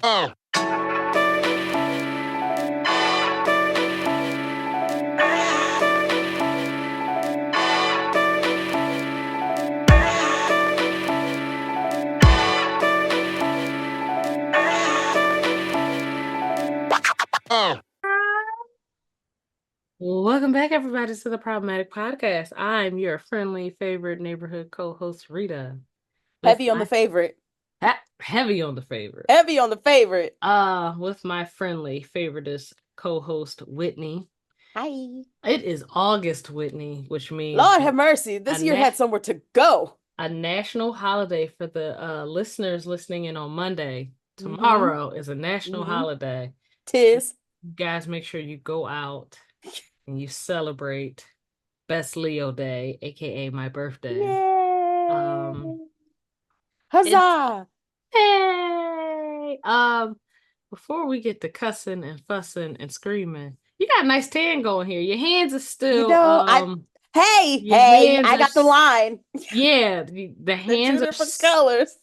Welcome back, everybody, to the Problematic Podcast. I'm your friendly favorite neighborhood co-host, Rita. Heavy on the favorite. Heavy on the favorite. Heavy on the favorite. With my friendly favoritist co-host, Whitney. Hi. It is August, Whitney, which means Lord have mercy. This year had somewhere to go. A national holiday for the listeners listening in on Monday. Tomorrow is a national holiday. Tis. You guys, make sure you go out and you celebrate Best Leo Day, aka my birthday. Yay. Huzzah! Hey! Before we get to cussing and fussing and screaming, you got a nice tan going here. Your hands are still I got the line. Yeah, the hands are different colors.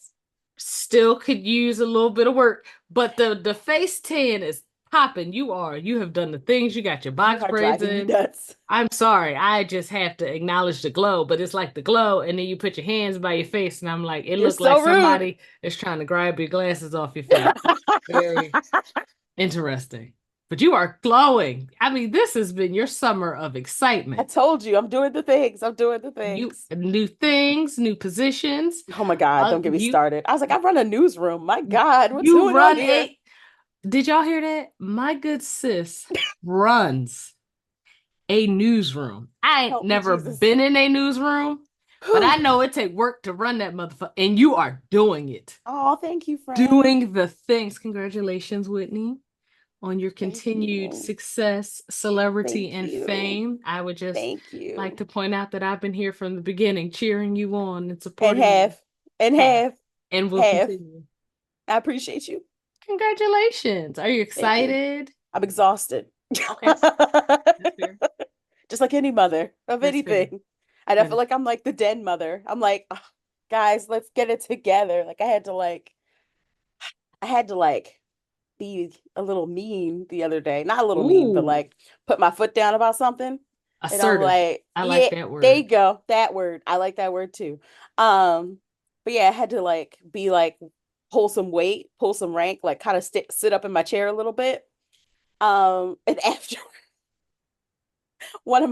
Still could use a little bit of work, but the face tan is popping. You have done the things. You got your box braids in. Nuts. I'm sorry, I just have to acknowledge the glow, but it's like the glow, and then you put your hands by your face, and I'm like, it looks like somebody is trying to grab your glasses off your face. Very interesting. But you are glowing. I mean, this has been your summer of excitement. I told you, I'm doing the things. New things, new positions. Oh my God, don't get me started. I was like, I run a newsroom. My God, what's going on here? Did y'all hear that? My good sis runs a newsroom. I ain't never been in a newsroom, but I know it take work to run that motherfucker, and you are doing it. Oh, thank you, friend. Doing the things. Congratulations, Whitney, on your continued success, celebrity, and fame. I would just like to point out that I've been here from the beginning, cheering you on and supporting you. And we'll continue. I appreciate you. Congratulations. Are you excited? I'm exhausted. Okay. Just like any mother of anything. And I feel like I'm like the den mother. I'm like, oh, guys, let's get it together. Like I had to be a little mean the other day. Not a little mean, but like put my foot down about something. Assertive. Like, I like that word. There you go. That word. I like that word too. But yeah, I had to like be like pull some weight, pull some rank, like kind of sit up in my chair a little bit. And after one of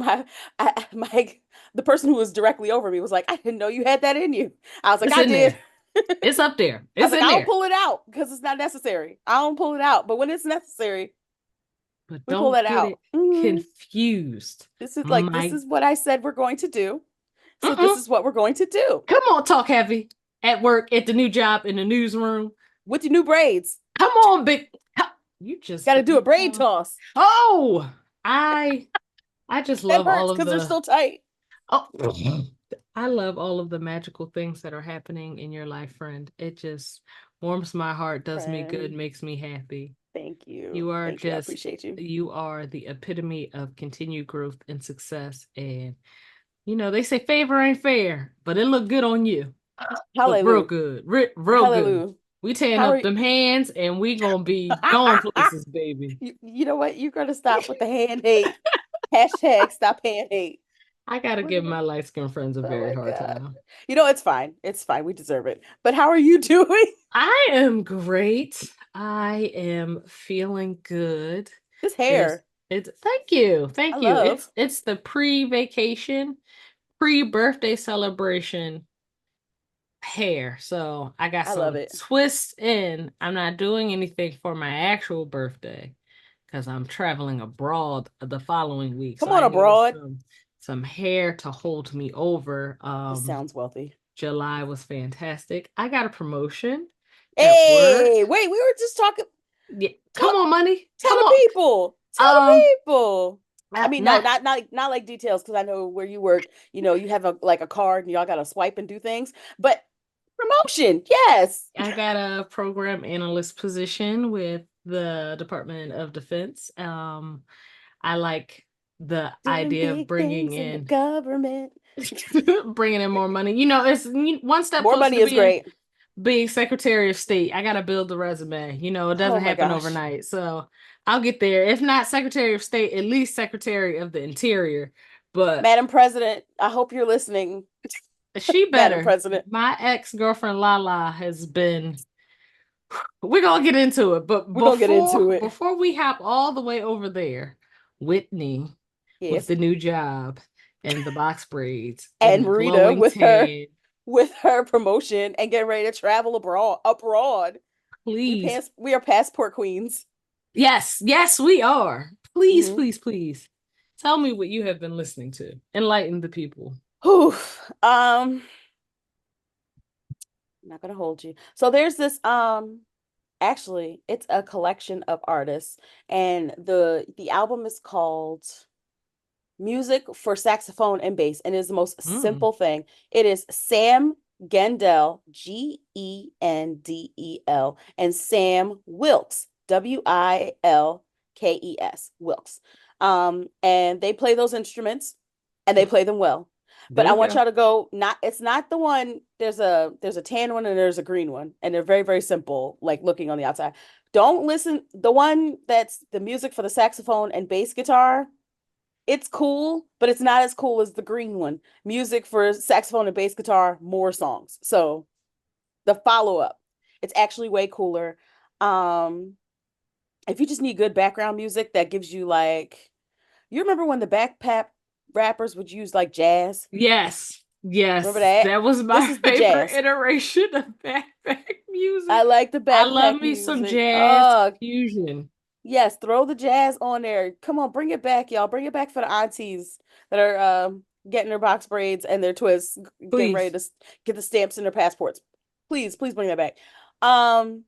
the person who was directly over me was like, I didn't know you had that in you. I was like, I did. It's up there. I don't pull it out because it's not necessary. I don't pull it out, but when it's necessary, but we pull it out. Confused. This is what I said we're going to do. So this is what we're going to do. Come on, talk heavy. At work, at the new job, in the newsroom. With your new braids. Come on, big. You just got to do a braid toss. Oh, I just love all of because they're still tight. Oh, I love all of the magical things that are happening in your life, friend. It just warms my heart, does me good, makes me happy. Thank you. You are I appreciate you. You are the epitome of continued growth and success. And, they say favor ain't fair, but it looked good on you. Hallelujah. Real good. Real good. We tearing up them hands and we gonna be going places, baby. You know what? You're gonna stop with the hand hate. Hashtag stop hand hate. I gotta give my light-skinned friends a very hard time. It's fine. It's fine. We deserve it. But how are you doing? I am great. I am feeling good. This hair. Thank you. It's the pre-vacation, pre-birthday celebration hair. So I got some twists in. I'm not doing anything for my actual birthday because I'm traveling abroad the following week. Come on, abroad. Some hair to hold me over. This sounds wealthy. July was fantastic. I got a promotion. Hey, wait, we were just talking. Yeah. Come on, money. Tell the people. Tell the people. I mean, not like details, because I know where you work. You have a card and y'all got to swipe and do things. But promotion, yes. I got a program analyst position with the Department of Defense. I like the idea of bringing in government, bringing in more money. It's one step. More money is great. being Secretary of State, I gotta build the resume. You know, it Oh doesn't my happen gosh. overnight. So I'll get there. If not Secretary of State, at least Secretary of the Interior. But Madam President, I hope you're listening, she Madam better. President. My ex-girlfriend Lala has been, we're gonna get into it, but We're gonna get into it. before we hop all the way over there, Whitney with Yes. the new job and the box braids and And the Rita glowing tan. with her promotion and getting ready to travel abroad. Please. We are passport queens. Yes, yes, we are. Please, Mm-hmm. please, please. Tell me what you have been listening to. Enlighten the people. Whew. I'm not gonna hold you. So there's this actually it's a collection of artists and the album is called Music for Saxophone and Bass, and it is the most Mm. simple thing. It is Sam Gendel, Gendel, and Sam Wilkes, Wilkes, Wilkes. And they play those instruments and they play them well. But There I you want go. y'all to go, not it's not the one, there's a tan one and there's a green one, and they're very, very simple, like looking on the outside. Don't listen, the one that's the music for the saxophone and bass guitar, it's cool, but it's not as cool as the green one. Music for saxophone and bass guitar, more songs. So the follow up, it's actually way cooler. Um, if you just need good background music that gives you like, you remember when the backpack rappers would use like jazz? Yes, Remember yes. that? That was This my is the favorite jazz. iteration of backpack I music. like the I love backpack me some music. jazz fusion. Yes, throw the jazz on there. Come on, bring it back, y'all. Bring it back for the aunties that are getting their box braids and their twists, getting ready Please. to get the stamps in their passports. Please, please bring that back. Um,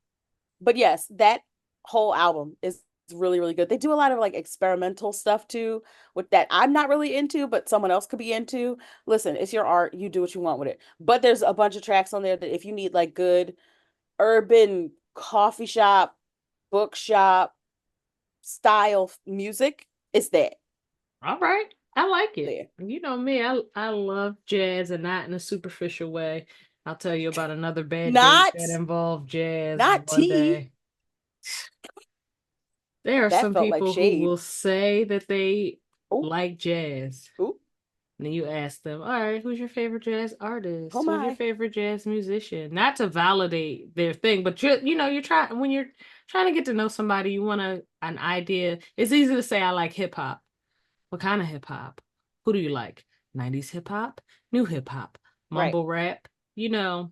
but yes, that whole album is really, really good. They do a lot of like experimental stuff too, with that I'm not really into, but someone else could be into. Listen, it's your art, you do what you want with it. But there's a bunch of tracks on there that if you need like good urban coffee shop, bookshop style music, it's that All right. I like it. there. You know me, I love jazz and not in a superficial way. I'll tell you about another bad date Not that involved jazz not one tea. day. There are That some felt like people who shade. will say that they Oh, like jazz. oh, And then you ask them, all right, who's your favorite jazz oh artist? Who's your my. favorite jazz musician? Not to validate their thing, but you're trying when you're trying to get to know somebody, you want an idea. It's easy to say I like hip hop. What kind of hip hop? Who do you like? 90s hip hop, new hip hop, Right. mumble rap. You know,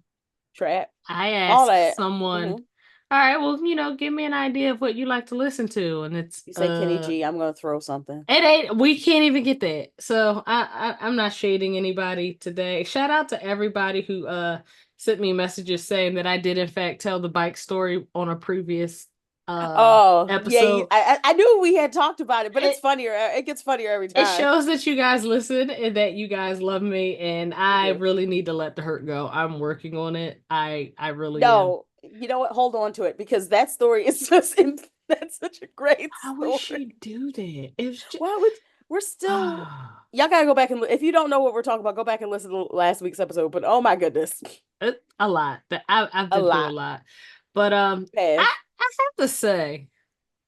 Trap. I All ask that. someone, Hmm. all right, well, give me an idea of what you like to listen to. And it's You say Kenny G, I'm gonna throw something. it ain't we can't even get that. So I'm not shading anybody today. Shout out to everybody who sent me messages saying that I did in fact tell the bike story on a previous Oh, yeah, episode. I knew we had talked about it, but it's It funnier. It gets funnier every it time. shows that you guys listen and that you guys love me, and We I do. really need to let the hurt go. I'm working on it. I really am. No, you know what? Hold on to it because that story is that's such a great Why would story. she do that? It's just Why would we're still y'all gotta go back and if you don't know what we're talking about, go back and listen to last week's episode. But oh my goodness, a lot. That I've a been through a lot. lot. But I Path. I have to say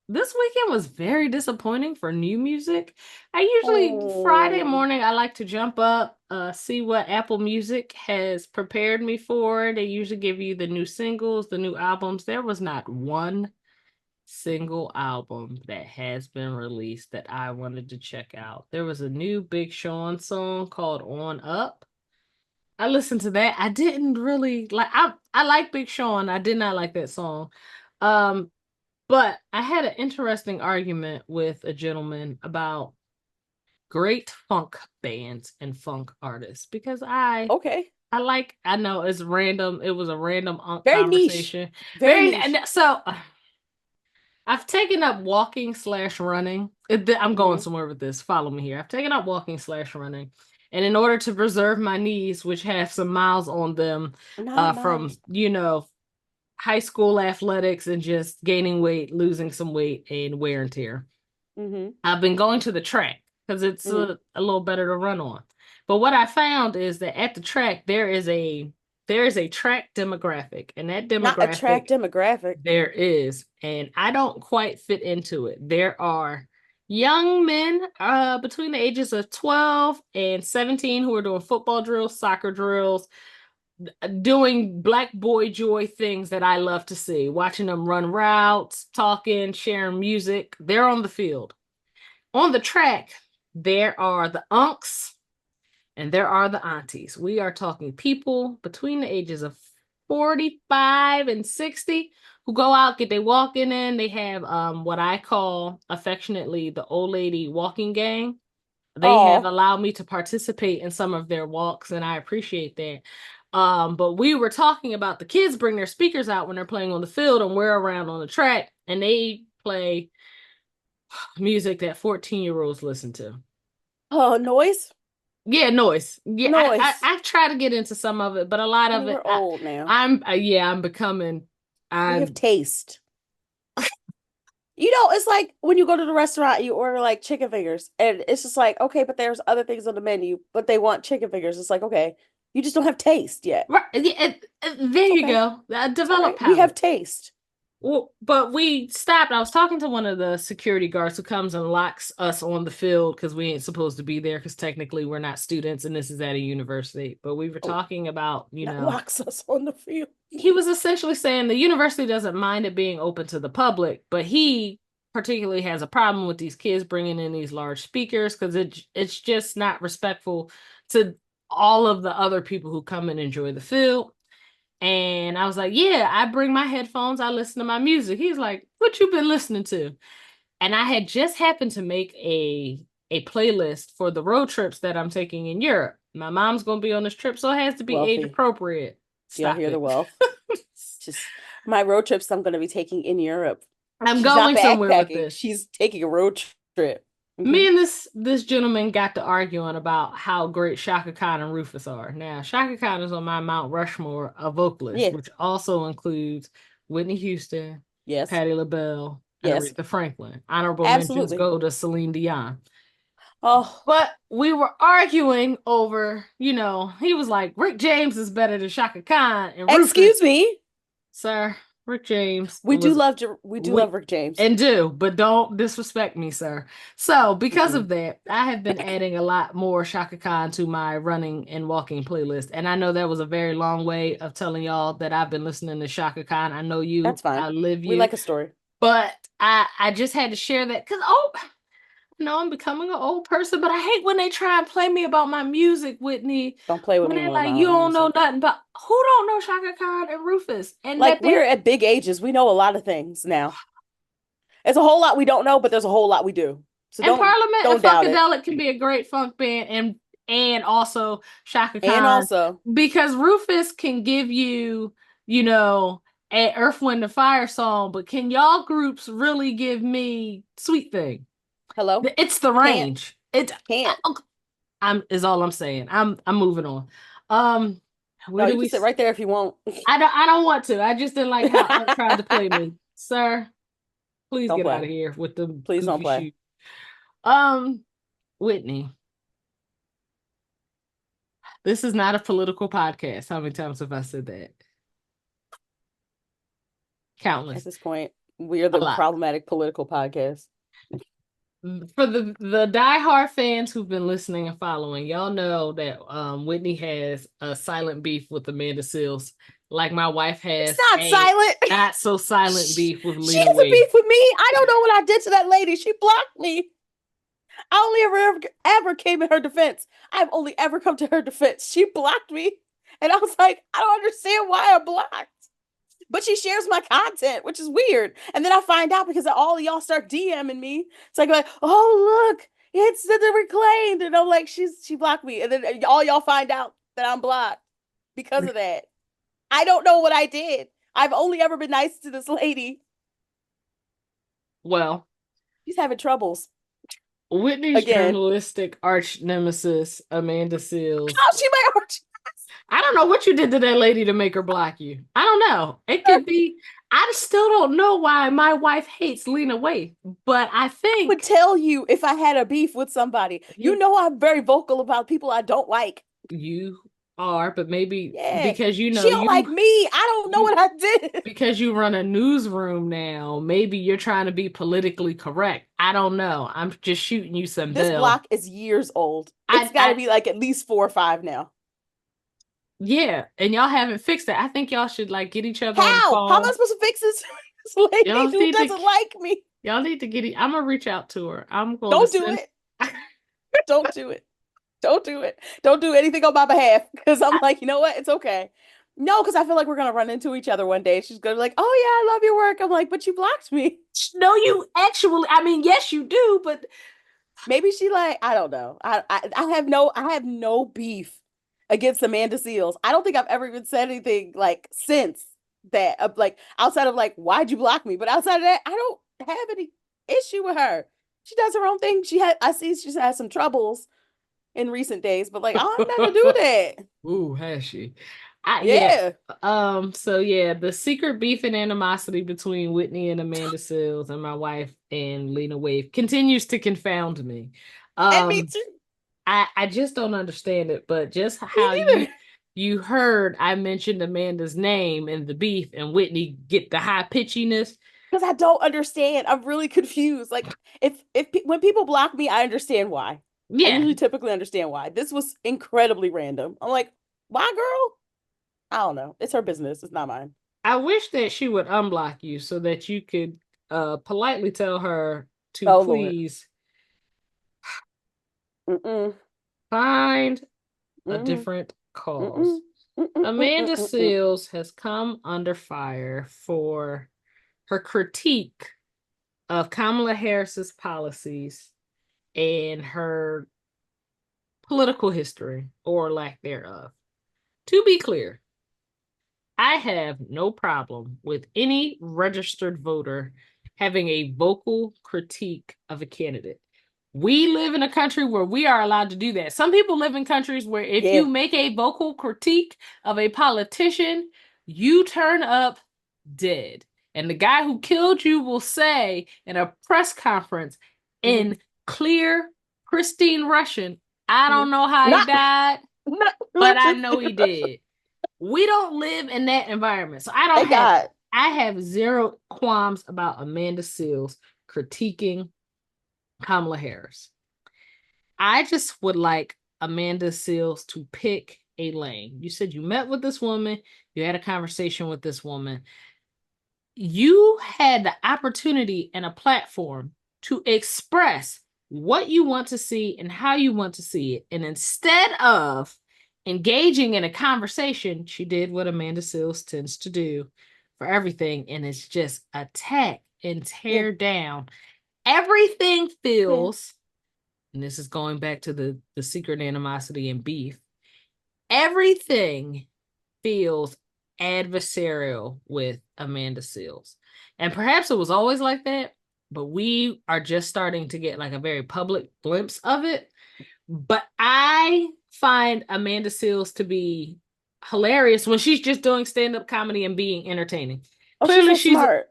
this weekend was very disappointing for new music. I usually Friday Oh, morning I like to jump up, see what Apple Music has prepared me for. They usually give you the new singles, the new albums. There was not one single album that has been released that I wanted to check out. There was a new Big Sean song called On Up. I listened to that. I didn't really like I like Big Sean. I did not like that song. Um but I had an interesting argument with a gentleman about great funk bands and funk artists because okay. I know it's random. It was a random Very niche. conversation. Very Very niche. so I've taken up walking slash running. I'm going Hmm. somewhere with this. Follow me here. I've taken up walking slash running. And in order to preserve my knees, which have some miles on them, Not from, miles. high school athletics and just gaining weight, losing some weight, and wear and tear, Hmm. I've been going to the track because it's Hmm. a little better to run on. But what I found is that at the track, there is a track demographic, and that Not a track demographic demographic. there is, and I don't quite fit into it. There are young men between the ages of 12 and 17 who are doing football drills, soccer drills, doing black boy joy things that I love to see, watching them run routes, talking, sharing music. They're on the field. On the track, there are the unks and there are the aunties. We are talking people between the ages of 45 and 60 who go out, get their walking in. They have what I call affectionately the old lady walking gang. They have Oh, allowed me to participate in some of their walks, and I appreciate that. But we were talking about the kids bring their speakers out when they're playing on the field, and we're around on the track, and they play music that 14-year-olds listen to. oh, noise, Yeah, noise. Yeah, noise. I've tried to get into some of it, but a lot Honey, of it, we're old now. I'm becoming. We have I'm taste. You know, it's like when you go to the restaurant, you order like chicken fingers, and it's just like, okay, but there's other things on the menu, but they want chicken fingers. It's like, okay, you just don't have taste yet. right. Yeah, there It's you okay. go. It's all Develop right. We have palate. taste. Well, but we stopped. I was talking to one of the security guards who comes and locks us on the field because we ain't supposed to be there because technically we're not students and this is at a university. But we were Oh, talking about, not locks us on the field. he was essentially saying the university doesn't mind it being open to the public, but he particularly has a problem with these kids bringing in these large speakers because it's just not respectful to all of the other people who come and enjoy the field. And I was like, yeah, I bring my headphones, I listen to my music. He's like, what you been listening to? And I had just happened to make a playlist for the road trips that I'm taking in Europe. My mom's gonna be on this trip, so it has to be age Wealthy. appropriate. Do y'all Stop hear the it. wealth? Just my road trips I'm going to be taking in Europe. I'm She's not going somewhere with backpacking. this. She's taking a road trip. Me and this gentleman got to arguing about how great Shaka Khan and Rufus are. Now, Shaka Khan is on my Mount Rushmore of vocalists, Yeah. which also includes Whitney Houston, Yes. Patti LaBelle, and Yes. Aretha Franklin. Honorable mentions Absolutely. go to Celine Dion. Oh, But we were arguing over, he was like, Rick James is better than Shaka Khan and Rufus. excuse me. Sir, Rick James We do was love we do love we Rick James. and do, but don't disrespect me, sir. So because Mm-mm. of that, I have been adding a lot more Shaka Khan to my running and walking playlist. And I know that was a very long way of telling y'all that I've been listening to Shaka Khan. I know you, That's fine. I live We you, like a story. but I just had to share that because no, I'm becoming an old person, but I hate when they try and play me about my music, Whitney. Don't play with When me they're more like, you about don't know music. nothing, but who don't know Shaka Khan and Rufus? And Like that we're they're at big ages. We know a lot of things now. It's a whole lot we don't know, but there's a whole lot we do. So and Parliament and don't doubt it. Funkadelic can be a great funk band and also Shaka And Khan also, because Rufus can give you, you know, a Earth, Wind, and Fire song, but can y'all groups really give me Sweet Thing? hello? It's the Can't. range. Can't. I'm is all I'm saying. I'm moving on. Um, No, where do you we? can sit right there if you want. I don't want to. I just didn't like how Art tried to play me, sir. Please Don't get out play. of here with the Please don't goofy play. shoe. Um, Whitney, this is not a political podcast. How many times have I said that? At Countless. this point, we are A the lot. problematic political podcast. For the diehard fans who've been listening and following, y'all know that Whitney has a silent beef with Amanda Seals, like my wife It's has not a silent. not so silent She beef with she Lena has a Waithe. beef with me. I don't know what I did to that lady. She blocked me. I only ever came in her defense. I've only ever come to her defense. She blocked me. And I was like, I don't understand why I blocked. But she shares my content, which is weird. And then I find out because all of y'all start DMing me. It's like, oh look, it's the reclaimed. And I'm like, she blocked me. And then all y'all find out that I'm blocked because of that. I don't know what I did. I've only ever been nice to this lady. Well, She's having troubles Whitney's again. journalistic arch nemesis, Amanda Seals. Oh, she might hurt I don't know what you did to that lady to make her block you. I don't know. It her. could be, I still don't know why my wife hates Lena Waithe, but I Would think tell you if I had a beef with somebody. You you, know I'm very vocal about people I don't like. you are, but maybe Yeah. because She don't like me. I don't know you what I did. because you run a newsroom now, maybe you're trying to be politically correct. I don't know. I'm just shooting you some This bill. block is years old. It's I got to I be like at least 4 or 5 now. yeah, and y'all haven't fixed it. I think y'all should like get each other on the How? How am I call. supposed to fix this, this lady Y'all who need to doesn't like me? y'all need to I'm gonna reach out to her. I'm going to Don't do send it. Don't do it. Don't do it. Don't do anything on my behalf because I'm I, like, you know what? It's okay. No, because I feel like we're gonna run into each other one day. She's gonna be like, "Oh yeah, I love your work." I'm like, "But you blocked me." no, you actually, I mean, yes, you do, but Maybe she like, I don't know. I have no beef against Amanda Seals. I don't think I've ever even said anything like since that like outside of like why'd you block me? But outside of that, I don't have any issue with her. She does her own thing. I see she's had some troubles in recent days, but like I don't have nothing to do with that. ooh, has she? Yeah. Yeah. So yeah, the secret beef and animosity between Whitney and Amanda Seals and my wife and Lena Waithe continues to confound me. And me Um, too. I just don't understand it, but just Me how neither. you heard I mentioned Amanda's name in the beef and Whitney get the high pitchiness. Because I don't understand. I'm really confused. Like when people block me, I understand why. I Yeah, usually typically understand why. This was incredibly random. I'm like, why, girl? I don't know. It's her business. It's not mine. I wish that she would unblock you so that you could politely tell her to Oh Lord. please Mm-mm. find a Mm-mm. different Mm-mm. cause. Amanda Mm-mm. Seals has come under fire for her critique of Kamala Harris's policies and her political history or lack thereof. To be clear, I have no problem with any registered voter having a vocal critique of a candidate. We live in a country where we are allowed to do that. Some people live in countries where if Yeah. you make a vocal critique of a politician, you turn up dead. And the guy who killed you will say in a press conference Mm-hmm. in clear, pristine Russian, I Mm-hmm. don't know how he Not, died, not but I literally. know he did. We don't live in that environment. So Thank God. I have zero qualms about Amanda Seals critiquing Kamala Harris. I just would like Amanda Seals to pick a lane. You said you met with this woman, you had a conversation with this woman. You had the opportunity and a platform to express what you want to see and how you want to see it. And instead of engaging in a conversation, she did what Amanda Seals tends to do for everything, and it's just attack and Yeah. tear down. Everything Yeah. feels, and this is going back to the secret animosity and beef, everything feels adversarial with Amanda Seals. And perhaps it was always like that, but we are just starting to get like a very public glimpse of it. But I find Amanda Seals to be hilarious when she's just doing stand-up comedy and being entertaining. Oh, she's Clearly so smart.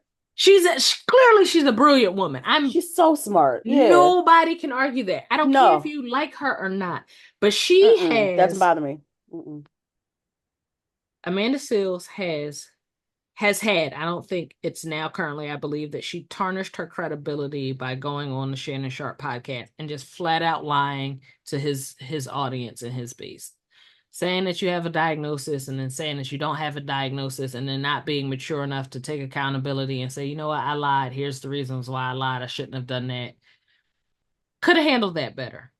clearly she's a brilliant woman. I'm She's so smart. Yeah. Nobody can argue that. I don't care if No. you like her or not, but she Mm-mm. Doesn't has bother me. Mm-mm. Amanda Seals has had, I don't think it's now currently, I believe that she tarnished her credibility by going on the Shannon Sharp podcast and just flat out lying to his audience and his base. Saying that you have a diagnosis and then saying that you don't have a diagnosis and then not being mature enough to take accountability and say, you know what, I lied. Here's the reasons why I lied. I shouldn't have done that. Could have handled that better.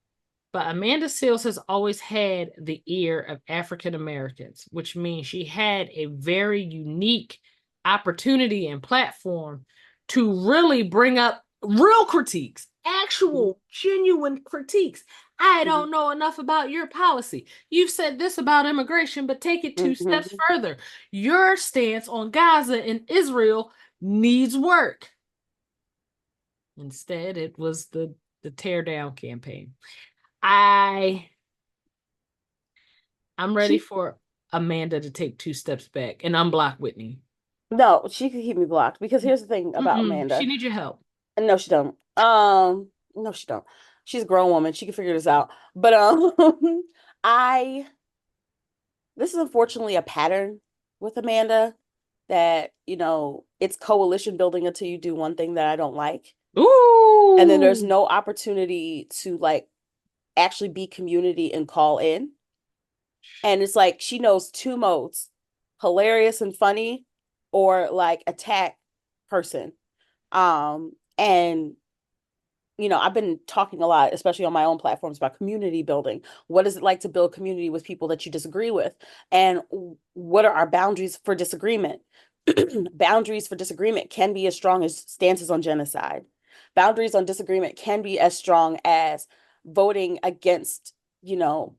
But Amanda Seals has always had the ear of African Americans, which means she had a very unique opportunity and platform to really bring up real critiques, Mm-hmm. actual, genuine critiques. I Mm-hmm. don't know enough about your policy. You've said this about immigration, but take it two steps Mm-hmm. further. Your stance on Gaza and Israel needs work. Instead, it was the tear down campaign. I I'm ready She for Amanda to take two steps back and unblock Whitney. No, she could keep me blocked because here's the thing about She Amanda. needs your help. No, she don't. No, she don't. She's a grown woman. She can figure this out. But I this is unfortunately a pattern with Amanda that, it's coalition building until you do one thing that I don't like. And then there's Ooh. no opportunity to like actually be community and call in. And it's like she knows two modes, hilarious and funny, or like attack person. And I've been talking a lot, especially on my own platforms, about community building. What is it like to build community with people that you disagree with? And what are our boundaries for disagreement? Boundaries for disagreement can be as strong as stances on genocide. Boundaries on disagreement can be as strong as voting against,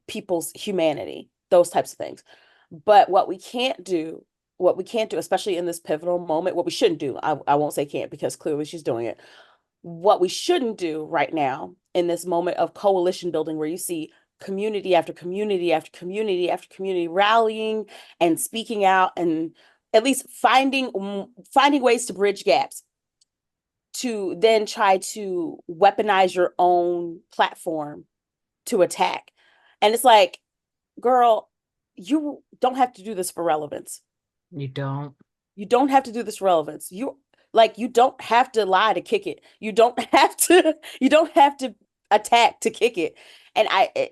people's humanity, those types of things. But what we can't do, especially in this pivotal moment, what we shouldn't do, I won't say can't because clearly she's doing it. What we shouldn't do right now in this moment of coalition building where you see community after community after community after community rallying and speaking out and at least finding ways to bridge gaps to then try to weaponize your own platform to attack. And it's like, girl, you don't have to do this for relevance. You don't. You don't have to do this for relevance. You don't have to lie to kick it. You don't have to attack to kick it. And And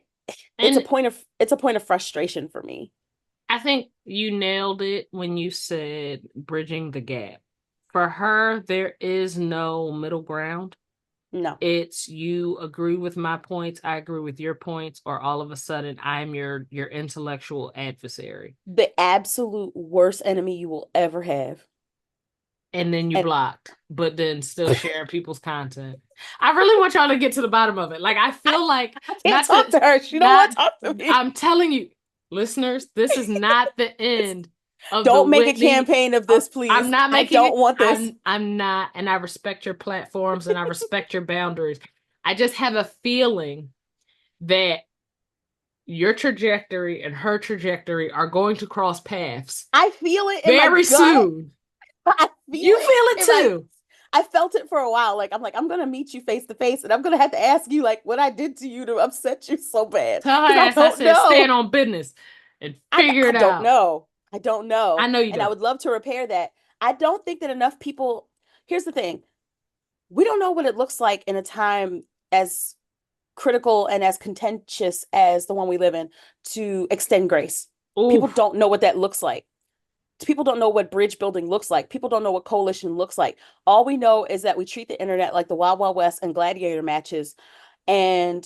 it's a point of frustration for me. I think you nailed it when you said bridging the gap. For her, there is no middle ground. No. It's you agree with my points, I agree with your points, or all of a sudden I'm your intellectual adversary. The absolute worst enemy you will ever have. And then you And blocked, but then still sharing people's content. I really want y'all to get to the bottom of it. Like I I, feel like I can't not talk to to her. She don't not want to talk to me. I'm telling you, listeners, this is not the end of the Don't make a Whitney. campaign of this, I'm please. not I making don't it. want this. I'm not, and I respect your platforms and I respect your boundaries. I just have a feeling that your trajectory and her trajectory are going to cross paths I feel it in my very gut. soon. I feel You feel it it in my too. I felt it for a while. I'm gonna meet you face to face, and I'm gonna have to ask you like what I did to you to upset you so bad Tell her because I ass I don't said stand know. on business and I figure I it don't out. know. I don't I know, know you and I don't. would love to repair that. I don't think that enough people. Here's the thing: we don't know what it looks like in a time as critical and as contentious as the one we live in to extend grace. People Oof. don't know what that looks like. People don't know what bridge building looks like. People don't know what coalition looks like. All we know is that we treat the internet like the Wild Wild West and gladiator matches. And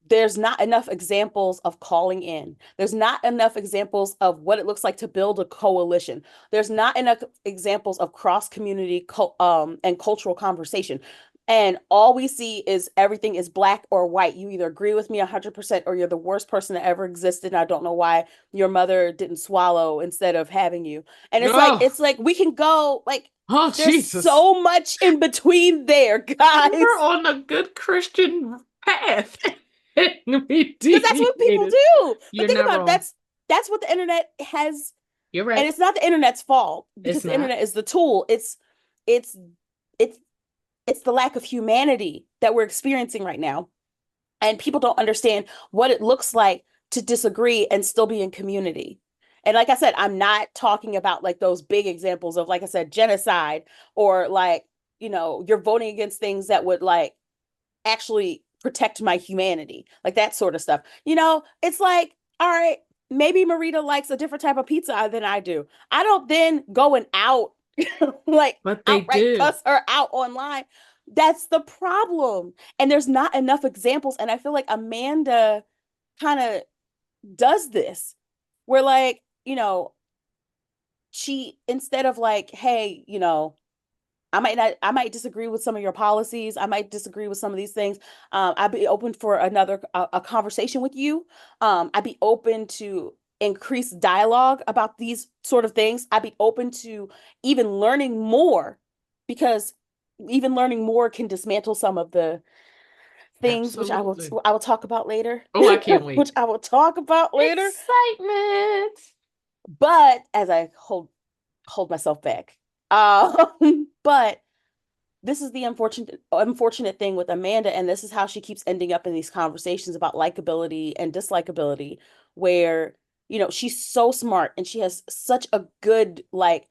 there's not enough examples of calling in. There's not enough examples of what it looks like to build a coalition. There's not enough examples of cross community and cultural conversation. And all we see is everything is black or white. You either agree with me 100% or you're the worst person that ever existed. And I don't know why your mother didn't swallow instead of having you. And Oh, it's like we can go like oh there's Jesus. so much in between there, You're guys. on a good Christian path. We Because that's what people deviated. do. But You're think not about it, wrong. that's what the internet has, You're and right. it's not the internet's fault because It's the not. internet is the tool. It's it's it's the lack of humanity that we're experiencing right now. And people don't understand what it looks like to disagree and still be in community. And like I said, I'm not talking about like those big examples of, like I said, genocide or like, you're voting against things that would like actually protect my humanity, like that sort of stuff. It's like, all right, maybe Marita likes a different type of pizza than I do. I don't then go and out like But they outright do. cuss her out online. That's the problem. And there's not enough examples. And I feel like Amanda kind of does this where like, she instead of like, hey, I might disagree with some of your policies. I might disagree with some of these things. I'd be open for a conversation with you. I'd be open to increase dialogue about these sort of things. I'd be open to even learning more because even learning more can dismantle some of the things which Absolutely. I will talk about later, Oh, I can't which wait. I will talk about later. Excitement. But as I hold myself back, but this is the unfortunate thing with Amanda, and this is how she keeps ending up in these conversations about likability and dislikability, where she's so smart and she has such a good, like,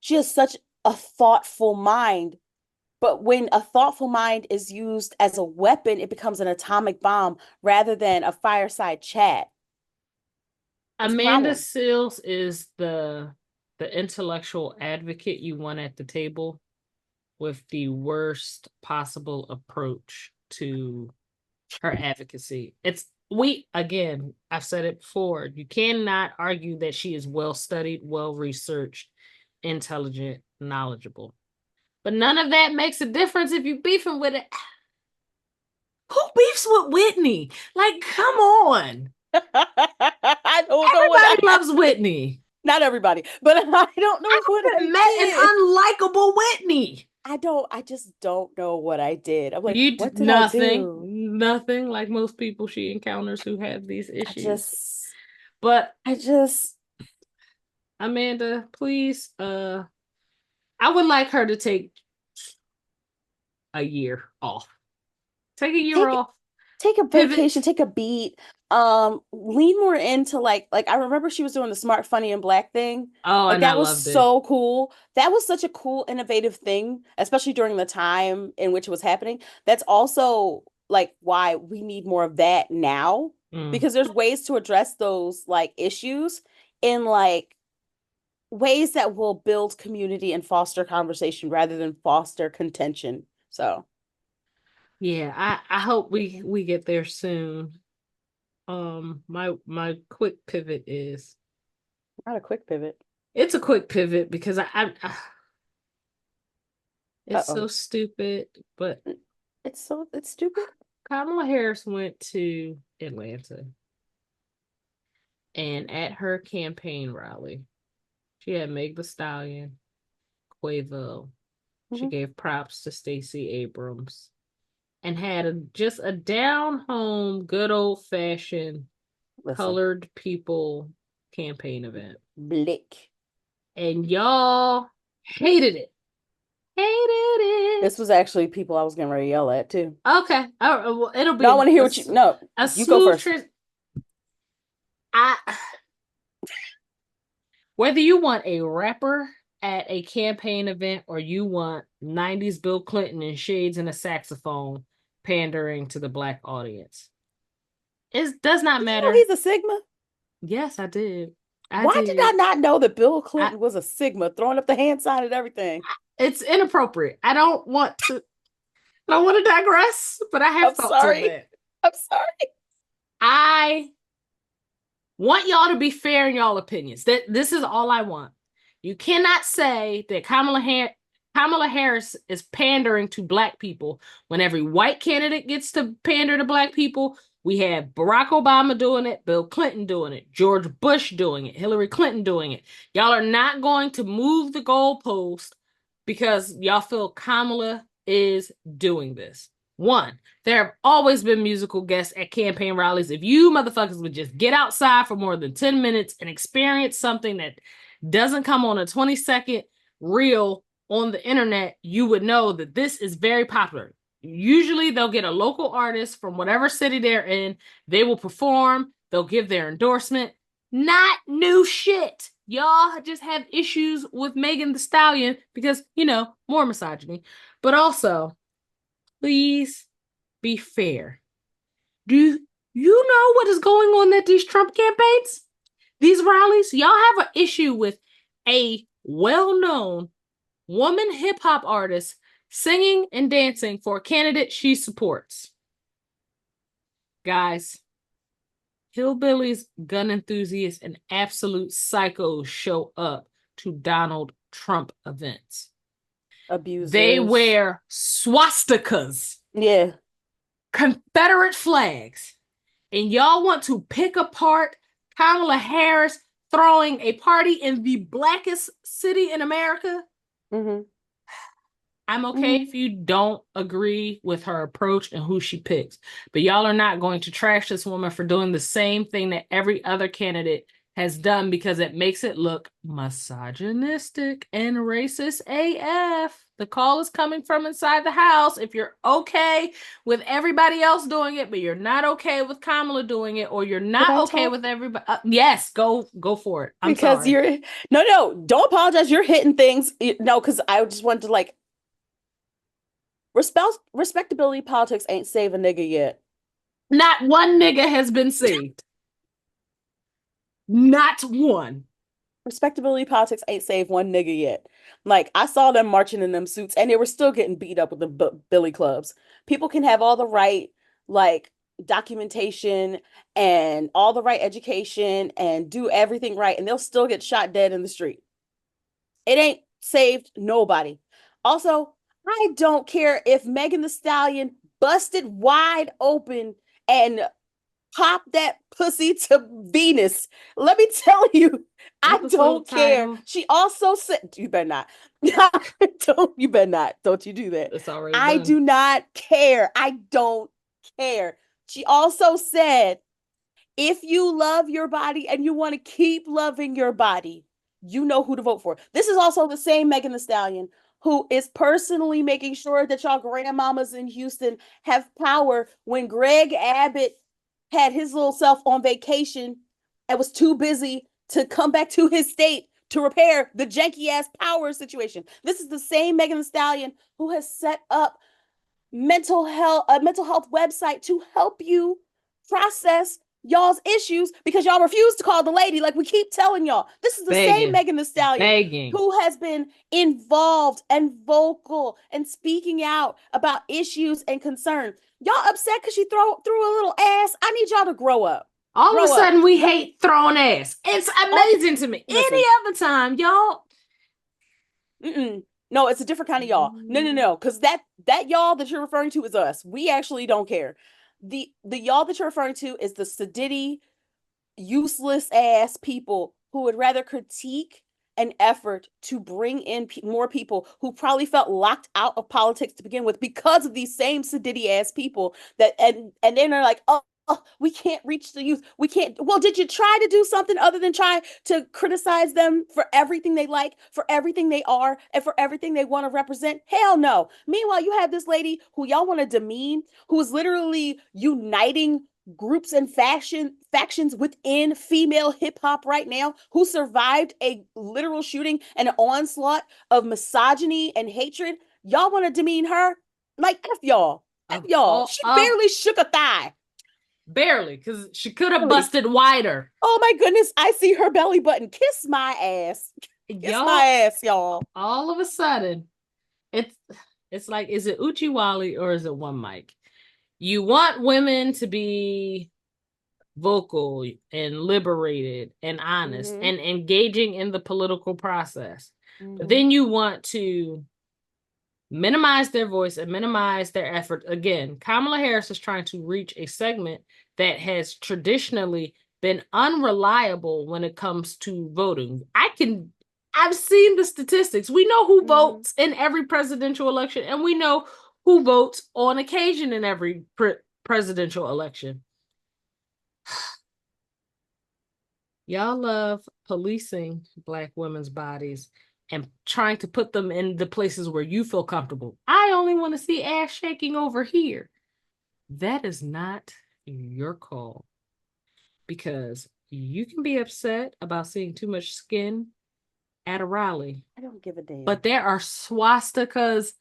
she has such a thoughtful mind. But when a thoughtful mind is used as a weapon, it becomes an atomic bomb rather than a fireside chat. It's a Amanda problem. Seals is the intellectual advocate you want at the table with the worst possible approach to her advocacy. It's we again, I've said it before, you cannot argue that she is well studied, well researched, intelligent, knowledgeable. But none of that makes a difference if you're beefing with it. Who beefs with Whitney? Like, come on. I don't know what Everybody loves Whitney. Not everybody, but I don't know what I Met an did. unlikable Whitney. I just don't know what I did. I'm like, You what did did I nothing, do? nothing like most people she encounters who have these I issues. just, But I just, Amanda, please, I would like her to take a year off. Take a year take off. take a vacation, Pivot. take a beat, lean more into like I remember she was doing the smart, funny, and black thing. Oh, Like and I that was loved it. so cool. That was such a cool, innovative thing, especially during the time in which it was happening. That's also like why we need more of that now, Mm. because there's ways to address those like issues in like ways that will build community and foster conversation rather than foster contention. So, Yeah, I hope we get there soon. My quick pivot is not a quick pivot. it's a quick pivot because it's so Uh-oh. stupid, but It's stupid. Kamala Harris went to Atlanta and at her campaign rally, she had Meg the Stallion, Quavo. She Hmm. gave props to Stacey Abrams and had just a down home, good old fashioned Listen, colored people campaign event. Blick. And y'all hated it. Hated This it. was actually people I was getting ready to yell at too. Okay. Oh, well, it'll No, I be want to hear what you. No, a you go smooth first. trans. I Whether you want a rapper at a campaign event or you want 90s Bill Clinton in shades and a saxophone pandering to the black audience, it does not Did you know matter. he's a Sigma? Yes, I did. I Why did I did. not know that Bill I Clinton was a Sigma, throwing up the hand sign and everything? It's inappropriate. I don't want to digress, but I have I'm thoughts on sorry. that. I'm sorry. I want y'all to be fair in y'all opinions. This is all I want. You cannot say that Kamala Harris is pandering to black people when every white candidate gets to pander to black people. We have Barack Obama doing it, Bill Clinton doing it, George Bush doing it, Hillary Clinton doing it. Y'all are not going to move the goalpost because y'all feel Kamala is doing this. One, there have always been musical guests at campaign rallies. If you motherfuckers would just get outside for more than 10 minutes and experience something that doesn't come on a 20-second reel on the internet, you would know that this is very popular. Usually they'll get a local artist from whatever city they're in. They will perform. They'll give their endorsement. Not new shit. Y'all just have issues with Megan the Stallion because, more misogyny. But also, please be fair. Do you know what is going on at these Trump campaigns? These rallies? Y'all have an issue with a well-known woman hip-hop artist singing and dancing for a candidate she supports. Guys, hillbillies, gun enthusiasts, and absolute psychos show up to Donald Trump events. They Abusers. wear swastikas, Yeah. Confederate flags, and y'all want to pick apart Kamala Harris throwing a party in the blackest city in America? Mm-hmm. I'm okay Mm-hmm. if you don't agree with her approach and who she picks, but y'all are not going to trash this woman for doing the same thing that every other candidate has done because it makes it look misogynistic and racist AF. The call is coming from inside the house. If you're okay with everybody else doing it, but you're not okay with Kamala doing it, or you're Can not I okay with talk? everybody, yes, go for it. I'm Because sorry. you're no, don't apologize. You're hitting things. No, because I just wanted to like respectability politics ain't save a nigga yet. Not one nigga has been saved. Not one. Respectability politics ain't saved one nigga yet. Like I saw them marching in them suits and they were still getting beat up with the billy clubs. People can have all the right like documentation and all the right education and do everything right and they'll still get shot dead in the street. It ain't saved nobody. Also, I don't care if Megan the Stallion busted wide open and pop that pussy to Venus. Let me tell you, I Episode don't care. title. She also said, you better not. Don't you better not. Don't you do that. It's already I done. do not care. I don't care. She also said, if you love your body and you want to keep loving your body, you know who to vote for. This is also the same Megan Thee Stallion who is personally making sure that y'all grandmamas in Houston have power when Greg Abbott had his little self on vacation and was too busy to come back to his state to repair the janky ass power situation. This is the same Megan Thee Stallion who has set up a mental health website to help you process y'all's issues because y'all refuse to call the lady like we keep telling y'all. This is the same Begging. Megan Thee Stallion Begging. who has been involved and vocal and speaking out about issues and concern. Y'all upset because she threw a little ass. I need y'all to grow up. All of a Grow up. sudden, we hate throwing ass. It's amazing to me. Any Listen. other time, y'all. Mm-mm. No, it's a different kind of y'all. No, no, no, because that y'all that you're referring to is us. We actually don't care. The y'all that you're referring to is the sedity, useless ass people who would rather critique an effort to bring in more people who probably felt locked out of politics to begin with because of these same sedity ass people that and then they're like, oh, we can't reach the youth. We can't. Well, did you try to do something other than try to criticize them for everything they like, for everything they are, and for everything they want to represent? Hell no. Meanwhile, you have this lady who y'all want to demean, who is literally uniting groups and factions within female hip hop right now who survived a literal shooting and an onslaught of misogyny and hatred. Y'all want to demean her? Like F y'all. F Of y'all. all She of barely shook a thigh. barely, because she could have Barely. busted wider. Oh my goodness, I see her belly button. Kiss my ass. Kiss my Y'all, ass, y'all. all of a sudden, it's it's like, is it Uchiwali or is it one mic? You want women to be vocal and liberated and honest Mm-hmm. and engaging in the political process. But Mm-hmm. then you want to minimize their voice and minimize their effort. Again, Kamala Harris is trying to reach a segment that has traditionally been unreliable when it comes to voting. I've seen the statistics. We know who Mm-hmm. votes in every presidential election, and we know who votes on occasion in every presidential election. Y'all love policing Black women's bodies and trying to put them in the places where you feel comfortable. I only want to see ass shaking over here. That is not your call because you can be upset about seeing too much skin at a rally, I don't give a damn. but there are swastikas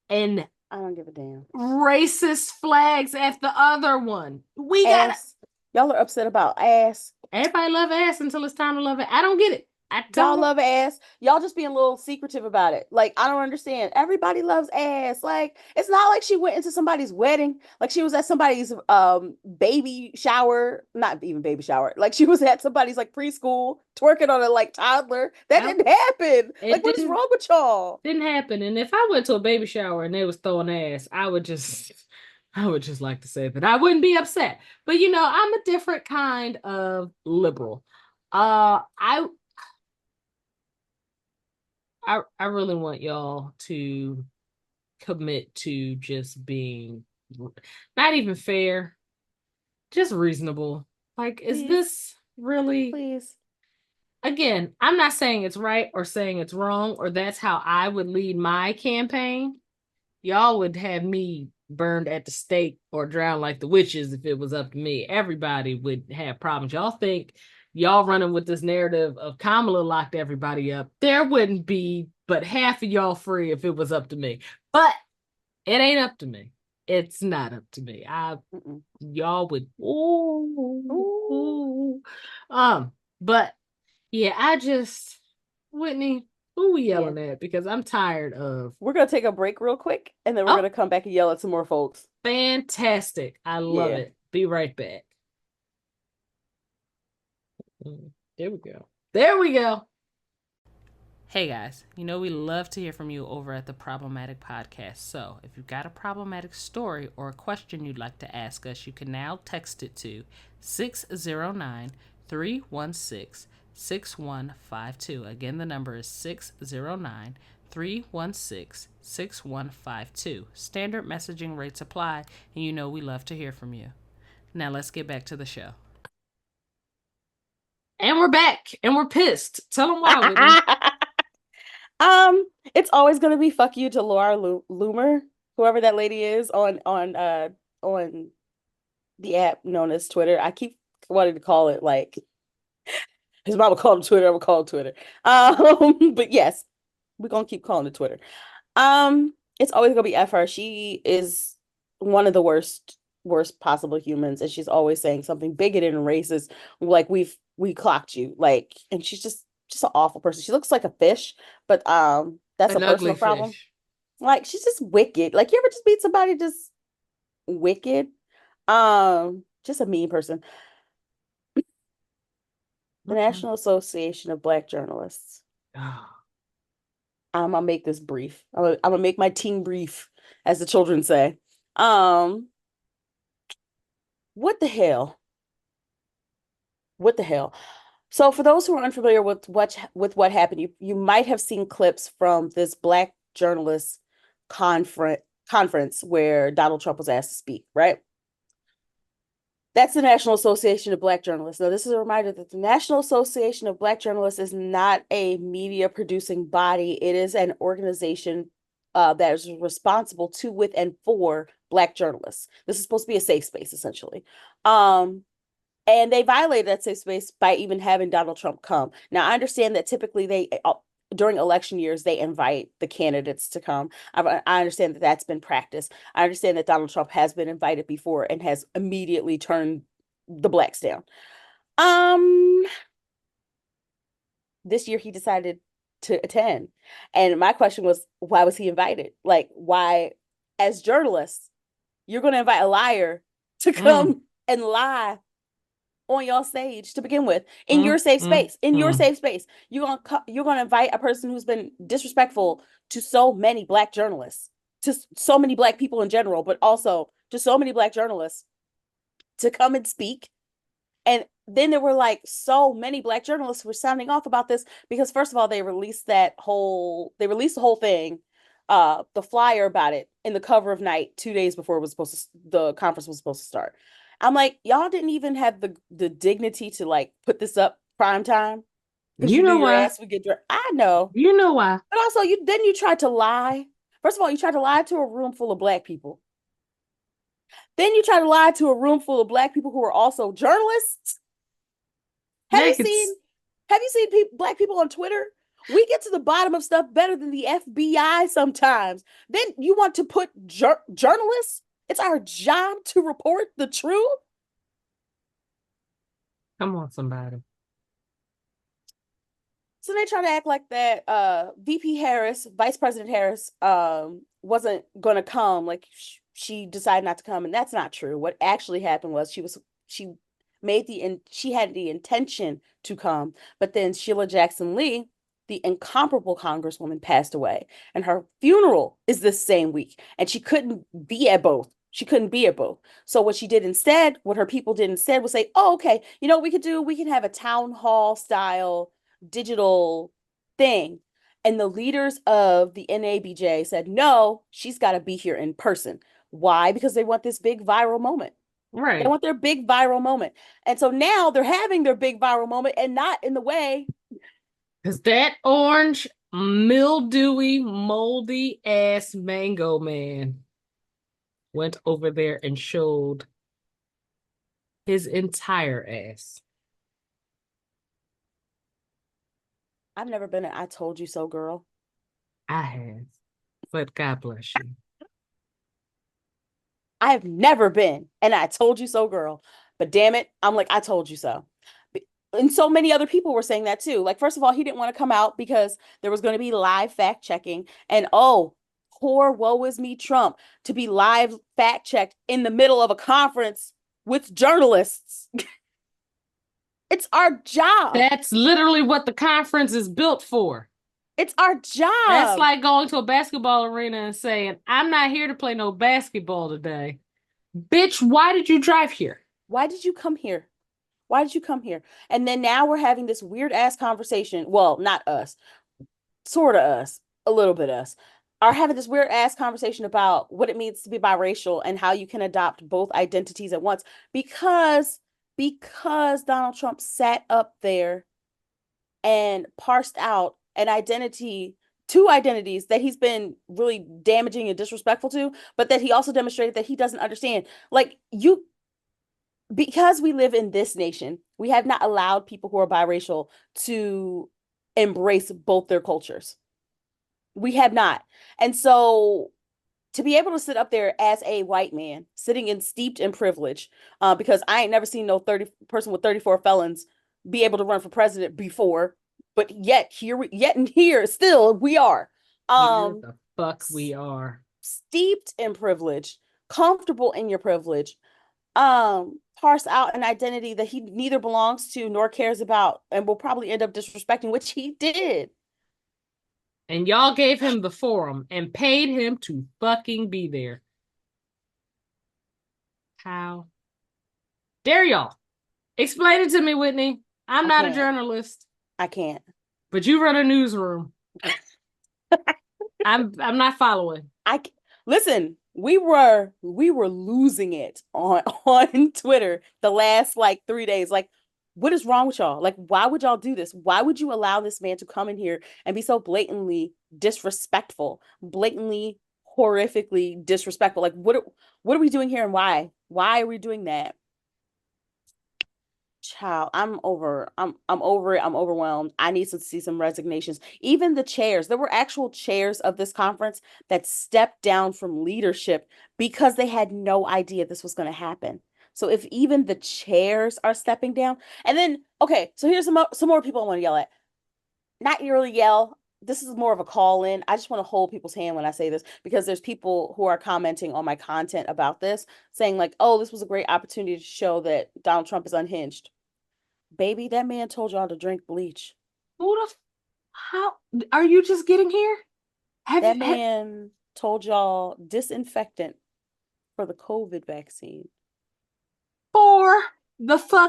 and I don't give a damn. racist flags at the other one. We got Ass. Y'all are upset about ass. everybody love ass until it's time to love it. I don't get it. I Y'all don't. love ass. Y'all just being a little secretive about it. Like, I don't understand. Everybody loves ass. Like, it's not like she went into somebody's wedding. Like she was at somebody's baby shower. Not even baby shower. Like she was at somebody's like preschool, twerking on a like toddler. That I, didn't happen. it Like, what is didn't wrong with y'all? didn't happen. And if I went to a baby shower and they was throwing ass, I would just like to say that I wouldn't be upset. But I'm a different kind of liberal. I really want y'all to commit to just being not even fair, just reasonable. Like, is Please, this really please. again, I'm not saying it's right or saying it's wrong or that's how I would lead my campaign. Y'all would have me burned at the stake or drowned like the witches if it was up to me. Everybody would have problems. Y'all think y'all running with this narrative of Kamala locked everybody up. There wouldn't be but half of y'all free if it was up to me. But it ain't up to me. It's not up to me. Y'all would ooh. But yeah, Whitney, who we yelling at? Because I'm tired of. We're gonna take a break real quick, and then we're gonna come back and yell at some more folks. Fantastic. I love it. Be right back. There we go. There we go. Hey guys, we love to hear from you over at the Problematic Podcast. So if you've got a problematic story or a question you'd like to ask us, you can now text it to 609 316 6152. Again, the number is 609 316 6152. Standard messaging rates apply, and we love to hear from you. Now let's get back to the show. And we're back, and we're pissed. Tell them why, Whitney. It's always gonna be fuck you to Laura Loomer, whoever that lady is on the app known as Twitter. I keep wanting to call it like his mama called him Twitter, I would call it Twitter. But yes, we're gonna keep calling it Twitter. It's always gonna be F her. She is one of the worst possible humans, and she's always saying something bigoted and racist, like we clocked you, like, and she's just an awful person. She looks like a fish, but that's an a personal problem. Fish. Like, she's just wicked. Like, you ever just meet somebody just wicked? Just a mean person. The National Association of Black Journalists. I'm gonna make this brief. I'm gonna make my teen brief, as the children say. What the hell? What the hell? So for those who are unfamiliar with what happened, you might have seen clips from this Black journalist conference where Donald Trump was asked to speak, right? That's the National Association of Black Journalists. Now, this is a reminder that the National Association of Black Journalists is not a media producing body. It is an organization that is responsible to, with, and for Black journalists. This is supposed to be a safe space, essentially. And they violated that safe space by even having Donald Trump come. Now, I understand that typically during election years, they invite the candidates to come. I understand that that's been practiced. I understand that Donald Trump has been invited before and has immediately turned the Blacks down. This year he decided to attend. And my question was, why was he invited? Like, why, as journalists, you're going to invite a liar to come and lie on your stage to begin with, in your safe space, your safe space. You're gonna invite a person who's been disrespectful to so many Black journalists, to so many Black people in general, but also to so many Black journalists to come and speak. And then there were like so many Black journalists who were sounding off about this because, first of all, they released the whole thing, the flyer about it in the cover of Night 2 days before the conference was supposed to start. I'm like, y'all didn't even have the dignity to like put this up prime time because you knew your ass would get drunk. I know. You know why. But also, you tried to lie. First of all, you tried to lie to a room full of Black people. Then you tried to lie to a room full of Black people who are also journalists. Have you seen Black people on Twitter? We get to the bottom of stuff better than the FBI sometimes. Then you want to put journalists? It's our job to report the truth. Come on, somebody. So they try to act like that VP Harris, Vice President Harris, wasn't going to come. Like she decided not to come, and that's not true. What actually happened was she had the intention to come, but then Sheila Jackson Lee, the incomparable congresswoman, passed away, and her funeral is this same week, and she couldn't be at both. So what her people did instead was say, oh, okay, you know what we can have a town hall style digital thing. And the leaders of the NABJ said, no, she's got to be here in person. Why? Because they want this big viral moment. Right. They want their big viral moment. And so now they're having their big viral moment, and not in the way Because that orange, mildewy, moldy ass mango man went over there and showed his entire ass. I've never been an I told you so girl. I have, but God bless you. I have never been and I told you so girl. But damn it, I'm like, I told you so. And so many other people were saying that too. Like, first of all, he didn't want to come out because there was going to be live fact checking. And oh, poor woe is me Trump to be live fact checked in the middle of a conference with journalists. It's our job. That's literally what the conference is built for. It's our That's job. like going to a basketball arena and saying, I'm not here to play no basketball today. Bitch, why did you drive here? Why did you come here? Why did you come here? And then now we're having this weird ass conversation. Well, not us, sort of us, a little bit us, are having this weird ass conversation about what it means to be biracial and how you can adopt both identities at once because Donald Trump sat up there and parsed out an identity, two identities that he's been really damaging and disrespectful to, but that he also demonstrated that he doesn't understand. Like you, because we live in this nation, we have not allowed people who are biracial to embrace both their cultures. We have not. And so to be able to sit up there as a white man, sitting in steeped in privilege, because I ain't never seen no 30 person with 34 felons be able to run for president before, but yet and here still we are. Here Um the fuck we are. Steeped in privilege, comfortable in your privilege, parse out an identity that he neither belongs to nor cares about and will probably end up disrespecting, which he did. And y'all gave him the forum and paid him to fucking be there. How dare y'all? Explain it to me, Whitney. I'm I not a can't. journalist, I can't. but you run a newsroom. I'm not following. I listen, we were losing it on on Twitter the last like 3 days. Like, what is wrong with y'all? Like, why would y'all do this? Why would you allow this man to come in here and be so blatantly disrespectful, blatantly horrifically disrespectful? Like, what are we doing here and why? Why are we doing that? Child, I'm over it. I'm overwhelmed. I need to see some resignations. Even the chairs, there were actual chairs of this conference that stepped down from leadership because they had no idea this was going to happen. So if even the chairs are stepping down, and then okay, so here's some more people I want to yell at. Not really yell. This is more of a call in. I just want to hold people's hand when I say this because there's people who are commenting on my content about this, saying like, "Oh, this was a great opportunity to show that Donald Trump is unhinged." Baby, that man told y'all to drink bleach. Who the how are you just getting here? Have you That man told y'all disinfectant for the COVID vaccine. 4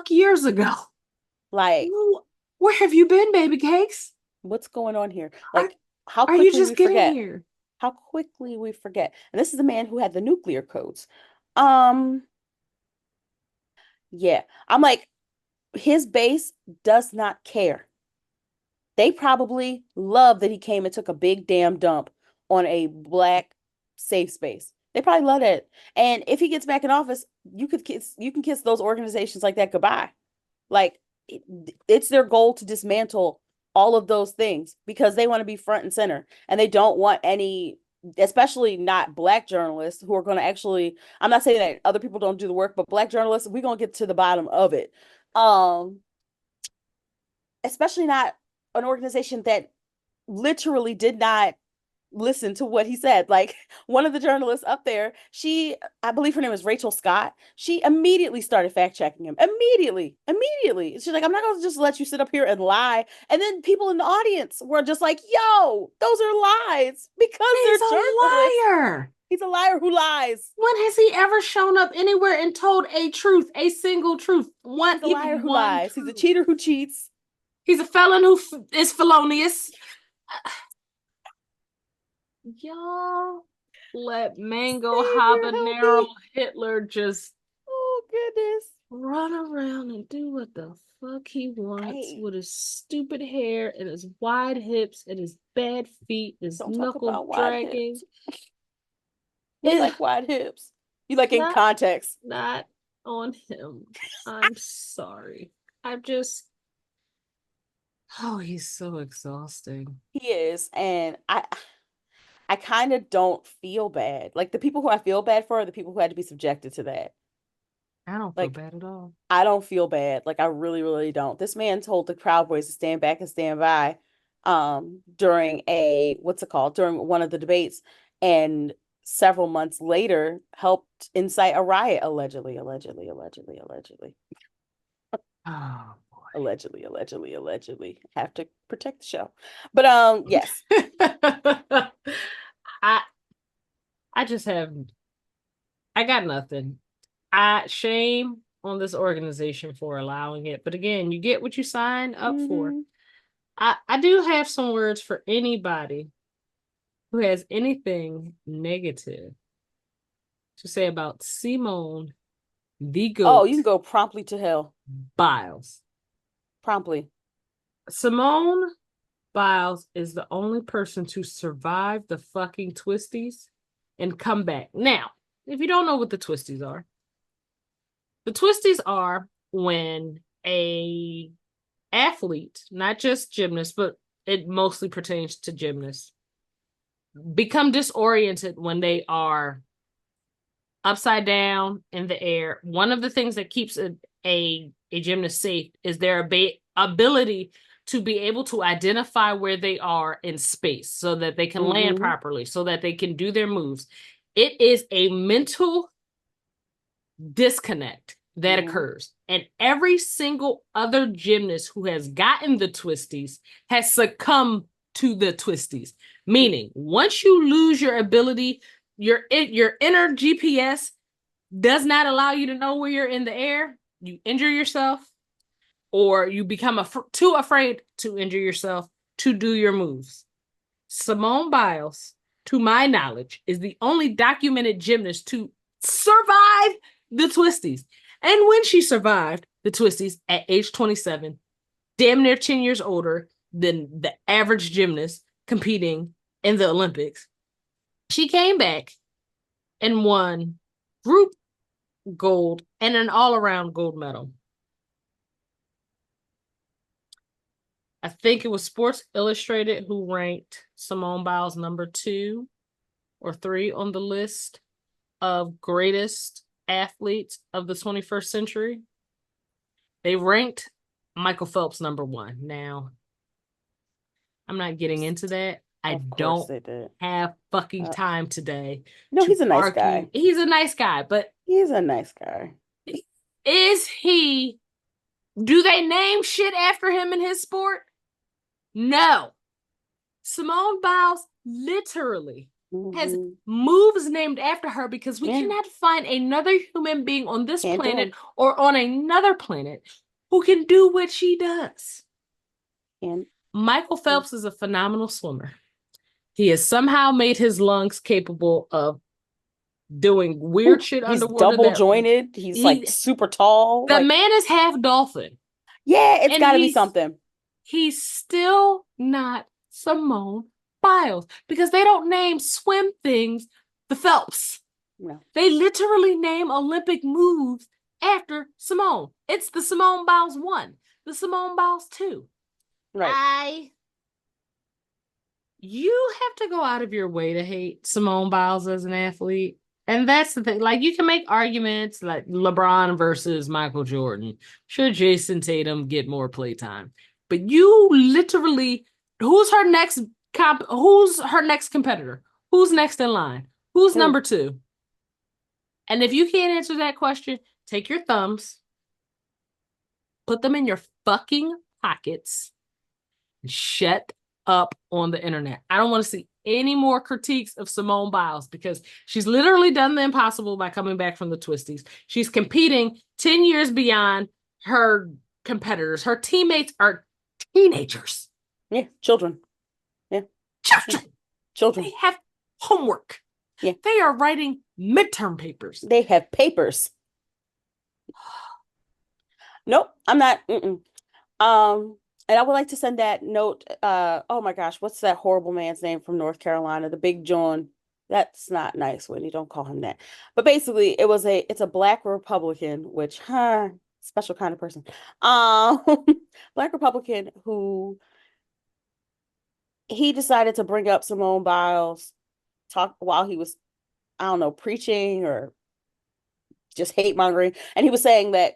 years ago? Like, Where have you been, baby cakes? what's going on here? Are Like, how are you quickly we just getting forget. here? How quickly we forget. And this is the man who had the nuclear codes. Um, yeah. I'm like, his base does not care. They probably love that he came and took a big damn dump on a black safe space. They probably love it. And if he gets back in office, you can kiss those organizations like that goodbye. Like it, it's their goal to dismantle all of those things because they want to be front and center and they don't want any, especially not black journalists who are going to actually, I'm not saying that other people don't do the work, but black journalists, we're going to get to the bottom of it. Um Especially not an organization that literally did not listen to what he said. Like one of the journalists up there, I believe her name is Rachel Scott. She immediately started fact checking him. Immediately. She's like, I'm not going to just let you sit up here and lie. And then people in the audience were just like, yo, those are lies because He's they're a journalists. liar. He's a liar who lies. When has he ever shown up anywhere and told a truth, a single truth, He's a liar even who one lies. He's a truth? cheater who cheats. He's a felon who is felonious. Y'all let Mango Savior, help Habanero me. Hitler just Oh, goodness. run around and do what the fuck he wants Hey, with his stupid hair and his wide hips and his bad feet, his don't talk knuckle about wide dragging. hips. We It, like wide hips. You like in not context. not on him. I'm sorry. I just oh, he's so exhausting. He is, and I kind of don't feel bad. Like the people who I feel bad for are the people who had to be subjected to that. I don't feel Like bad at all. I don't feel bad. Like I really, really don't. This man told the Proud Boys to stand back and stand by during a what's it called? During one of the debates and several months later helped incite a riot allegedly. Oh Allegedly. Have to protect the show. But yes. I I just have I got nothing. I shame on this organization for allowing it. But again, you get what you sign up for. Hmm. I do have some words for anybody who has anything negative to say about Simone the Oh, you Goat can go promptly to hell. Biles. Promptly. Simone Biles is the only person to survive the fucking twisties and come back. Now, if you don't know what the twisties are when a athlete, not just gymnast, but it mostly pertains to gymnasts, become disoriented when they are upside down in the air. One of the things that keeps a gymnast safe is their ability to be able to identify where they are in space so that they can land Hmm. properly, so that they can do their moves. It is a mental disconnect that Hmm. occurs. And every single other gymnast who has gotten the twisties has succumbed to the twisties. Meaning, once you lose your ability, your inner GPS does not allow you to know where you're in the air, you injure yourself, or you become too afraid to injure yourself to do your moves. Simone Biles, to my knowledge, is the only documented gymnast to survive the twisties. And when she survived the twisties at age 27, damn near 10 years older than the average gymnast competing in the Olympics, she came back and won group gold and an all around gold medal. I think it was Sports Illustrated who ranked Simone Biles number 2 or 3 on the list of greatest athletes of the 21st century. They ranked Michael Phelps number 1. Now, I'm not getting into that. I Of course don't they did. have fucking Uh, time today no, to he's a nice argue. guy. He's a nice guy, but He's a nice guy. is he, do they name shit after him in his sport? No. Simone Biles literally has Hmm. moves named after her because we Yeah, cannot find another human being on this can't do planet them. or on another planet who can do what she does. Can't. Michael Yeah. Phelps is a phenomenal swimmer. He has somehow made his lungs capable of doing weird shit He's underwater double that jointed. He's like he super tall. the Like, man is half dolphin yeah, it's and got to be something. he's still not Simone Biles because they don't name swim things the Phelps. No, They literally name Olympic moves after Simone. It's the Simone Biles 1, the Simone Biles 2. right. You have to go out of your way to hate Simone Biles as an athlete. And that's the thing. Like, you can make arguments like LeBron versus Michael Jordan. Should Jason Tatum get more playtime? But you literally, who's her next competitor? Who's next in line? Who's Who? number 2? And if you can't answer that question, take your thumbs, put them in your fucking pockets, and shut up on the internet. I don't want to see any more critiques of Simone Biles because she's literally done the impossible by coming back from the twisties. She's competing 10 years beyond her competitors. Her teammates are teenagers. Yeah, children. Yeah, yeah. Children. They Children. have homework. Yeah, They are writing midterm papers. they have papers. Nope, I'm not. Um, and I would like to send that note. Oh my gosh, what's that horrible man's name from North Carolina? The Big John. That's not nice, Whitney. Don't call him that. But basically, it's a black Republican, which, special kind of person. Um, black Republican who he decided to bring up Simone Biles talk while he was, I don't know, preaching or just hate mongering. And he was saying that,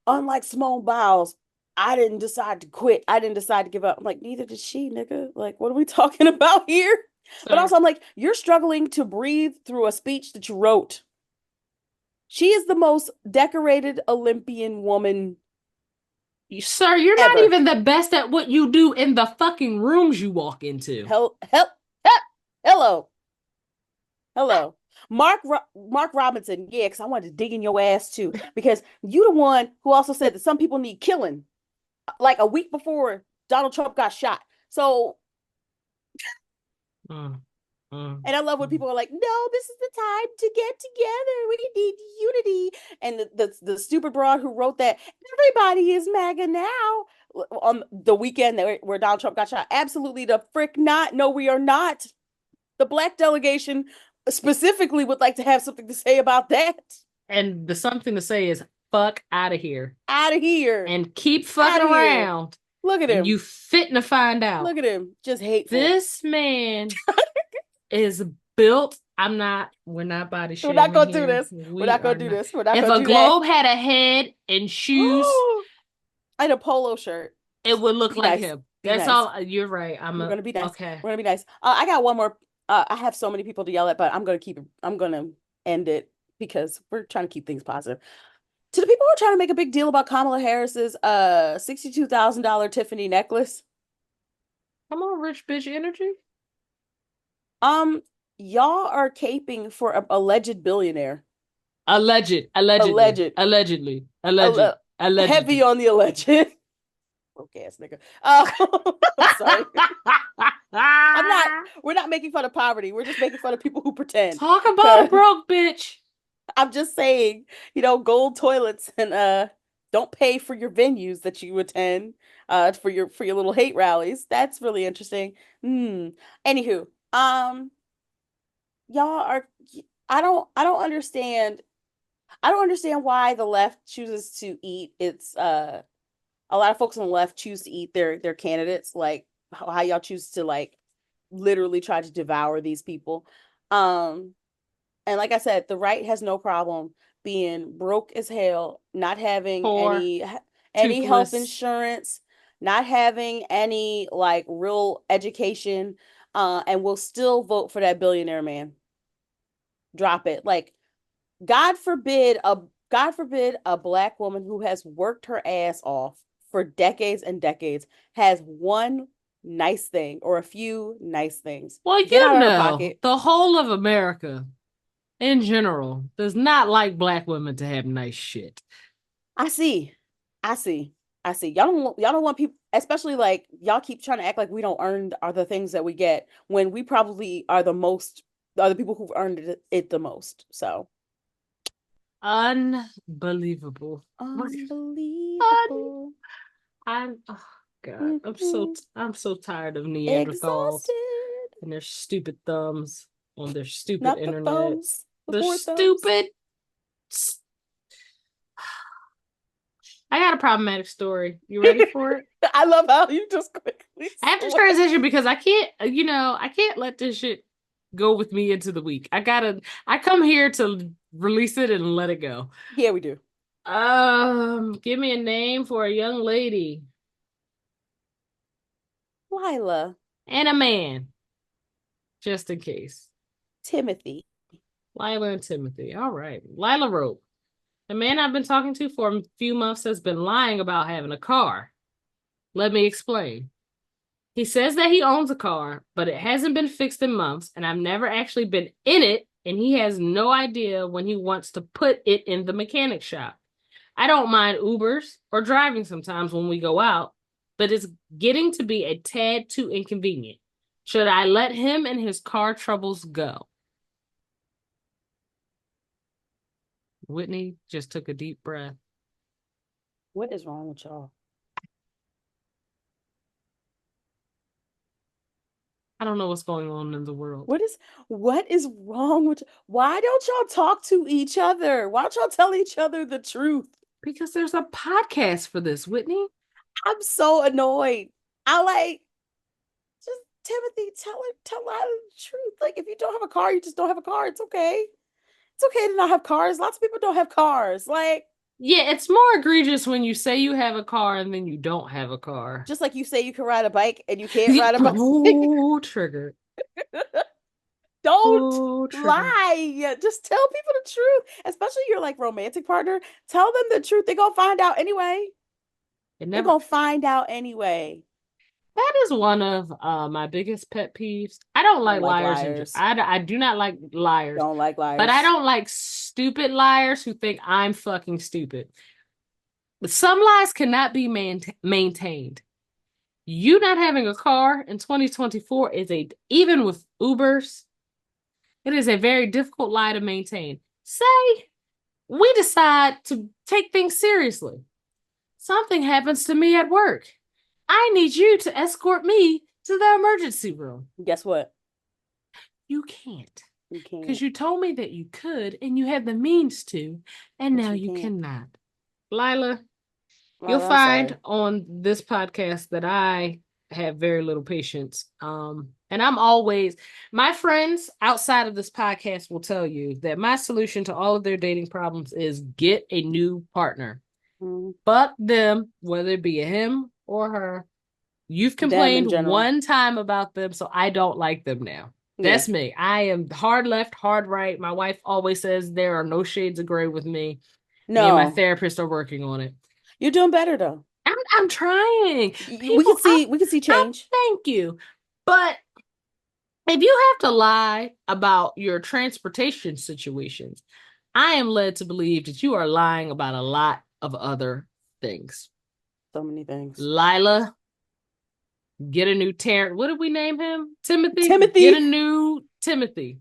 unlike Simone Biles, I didn't decide to quit. I didn't decide to give up. I'm like, neither did she, nigga. Like, what are we talking about here? But Sir, also, I'm like, you're struggling to breathe through a speech that you wrote. She is the most decorated Olympian woman sir, you're not ever. even the best at what you do in the fucking rooms you walk into. Hell, hell, hell, hello, hello. Mark Robinson, yeah, because I wanted to dig in your ass too, because you the one who also said that some people need killing, like a week before Donald Trump got shot. So, Mm, mm, and I love when mm. people are like, "No, this is the time to get together. We need unity." And the stupid broad who wrote that everybody is MAGA now on the weekend where Donald Trump got shot. Absolutely the frick not. No, we are not. The black delegation specifically would like to have something to say about that. And the something to say is fuck out of here. Out of here. And keep Out fucking of here. around. Look at And him. you fitting to find out. Look at him. Just hateful. This man is built. We're not body We're not shaming gonna do here. this. We're We not are gonna do not. this. We're not If gonna a do that. globe had a head and shoes, And a polo shirt. it would look Be like nice. him. Be That's nice. all. You're right. We're gonna be nice. Okay. We're gonna be nice. I got one more. I have so many people to yell at, but I'm gonna keep it. I'm gonna end it because we're trying to keep things positive. To the people who are trying to make a big deal about Kamala Harris's $62,000 Tiffany necklace, Come on, rich bitch energy. um, y'all are caping for a alleged billionaire. Allegedly, Alleged. alleged, Heavy allegedly. on the alleged. Broke ass nigga. I'm sorry. I'm not. We're not making fun of poverty. We're just making fun of people who pretend. Talk about a Cause broke bitch. I'm just saying, gold toilets and don't pay for your venues that you attend for your little hate rallies. That's really interesting. Hmm. Anywho, y'all are I don't understand. I don't understand why the left chooses to eat its a lot of folks on the left choose to eat their candidates, like how y'all choose to like literally try to devour these people. Um and like I said, the right has no problem being broke as hell, not having Poor, any health toothless. insurance, not having any like real education, and will still vote for that billionaire man. Drop it. Like God forbid a black woman who has worked her ass off for decades and decades has one nice thing or a few nice things. Well, Get out of her the pocket. whole of America in general does not like black women to have nice shit. I see. I see. I see. Y'all don't want people, especially like y'all keep trying to act like we don't earn are the things that we get when we probably are the people who've earned it the most. So Unbelievable. Un- unbelievable. I'm oh God. Mhm. I'm so tired of Neanderthals Exhausted. and their stupid thumbs on their stupid Not the internet. thumbs, the The four thumbs. stupid I got a problematic story. You ready for it? I love how you just quickly I have to switch. transition because I can't let this shit go with me into the week. I come here to release it and let it go. Yeah, we do. Give me a name for a young lady Lila, and a man, just in case. Timothy. Lila and Timothy. All right. Lila wrote, the man I've been talking to for a few months has been lying about having a car. Let me explain. He says that he owns a car, but it hasn't been fixed in months, and I've never actually been in it, and he has no idea when he wants to put it in the mechanic shop. I don't mind Ubers or driving sometimes when we go out, but it's getting to be a tad too inconvenient. Should I let him and his car troubles go? Whitney just took a deep breath. What is wrong with y'all? I don't know what's going on in the world. What is wrong with why don't y'all talk to each other? Why don't y'all tell each other the truth? Because there's a podcast for this, Whitney. I'm so annoyed. I like just Timothy, tell her the truth. Like if you don't have a car, you just don't have a car. It's okay. It's okay to not have cars. Lots of people don't have cars. Like yeah, it's more egregious when you say you have a car and then you don't have a car. just like you say you can ride a bike and you can't ride a bike. Oh, trigger. Don't Oh, trigger. lie. Just tell people the truth, especially your like romantic partner. Tell them the truth. They're gonna find out anyway. It They're never. gonna find out anyway. That is one of my biggest pet peeves. I don't Don't like like liars, and liars. I do not like liars, Don't like but I liars. don't like stupid liars who think I'm fucking stupid. But some lies cannot be maintained. You not having a car in 2024 is even with Ubers, it is a very difficult lie to maintain. Say we decide to take things seriously. Something happens to me at work. I need you to escort me to the emergency room. Guess what? You can't. You Because can't. you told me that you could and you had the means to, and But now you you can't. cannot. Lila, you'll Well, I'm find sorry. on this podcast that I have very little patience. And I'm always my friends outside of this podcast will tell you that my solution to all of their dating problems is get a new partner. Mm. Fuck them, whether it be a him or her. You've Them in complained general. one time about them, so I don't like them now. Yeah. That's me. I am hard left, hard right. My wife always says there are no shades of gray with me. Me and my No. therapist are working on it. You're doing better though. I'm trying. We can People, see I change. thank you. But if you have to lie about your transportation situations, I am led to believe that you are lying about a lot of other things. So many things. Lila, get a new Terrence. What did we name him? Timothy? Get a Timothy. new Timothy.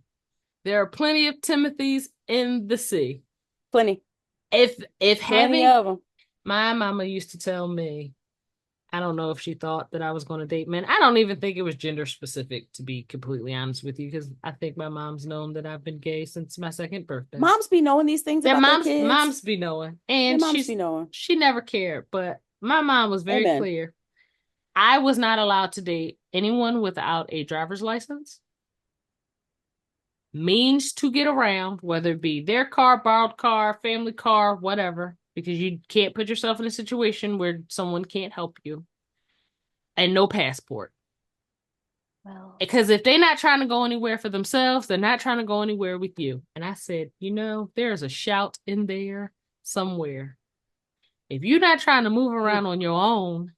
There are plenty of Timothys in the sea. Plenty. If Plenty having of them. my mama used to tell me, I don't know if she thought that I was going to date men. I don't even think it was gender specific, to be completely honest with you, because I think my mom's known that I've been gay since my second birthday. Moms be knowing these things Their about their moms kids. be knowing, and Their moms be knowing. she never cared. But my mom was very Amen. clear. I was not allowed to date anyone without a driver's license, means to get around, whether it be their car, borrowed car, family car, whatever, because you can't put yourself in a situation where someone can't help you, and no passport. Well, Because if they're not trying to go anywhere for themselves, they're not trying to go anywhere with you. And I said, there's a shout in there somewhere. If you're not trying to move around on your own,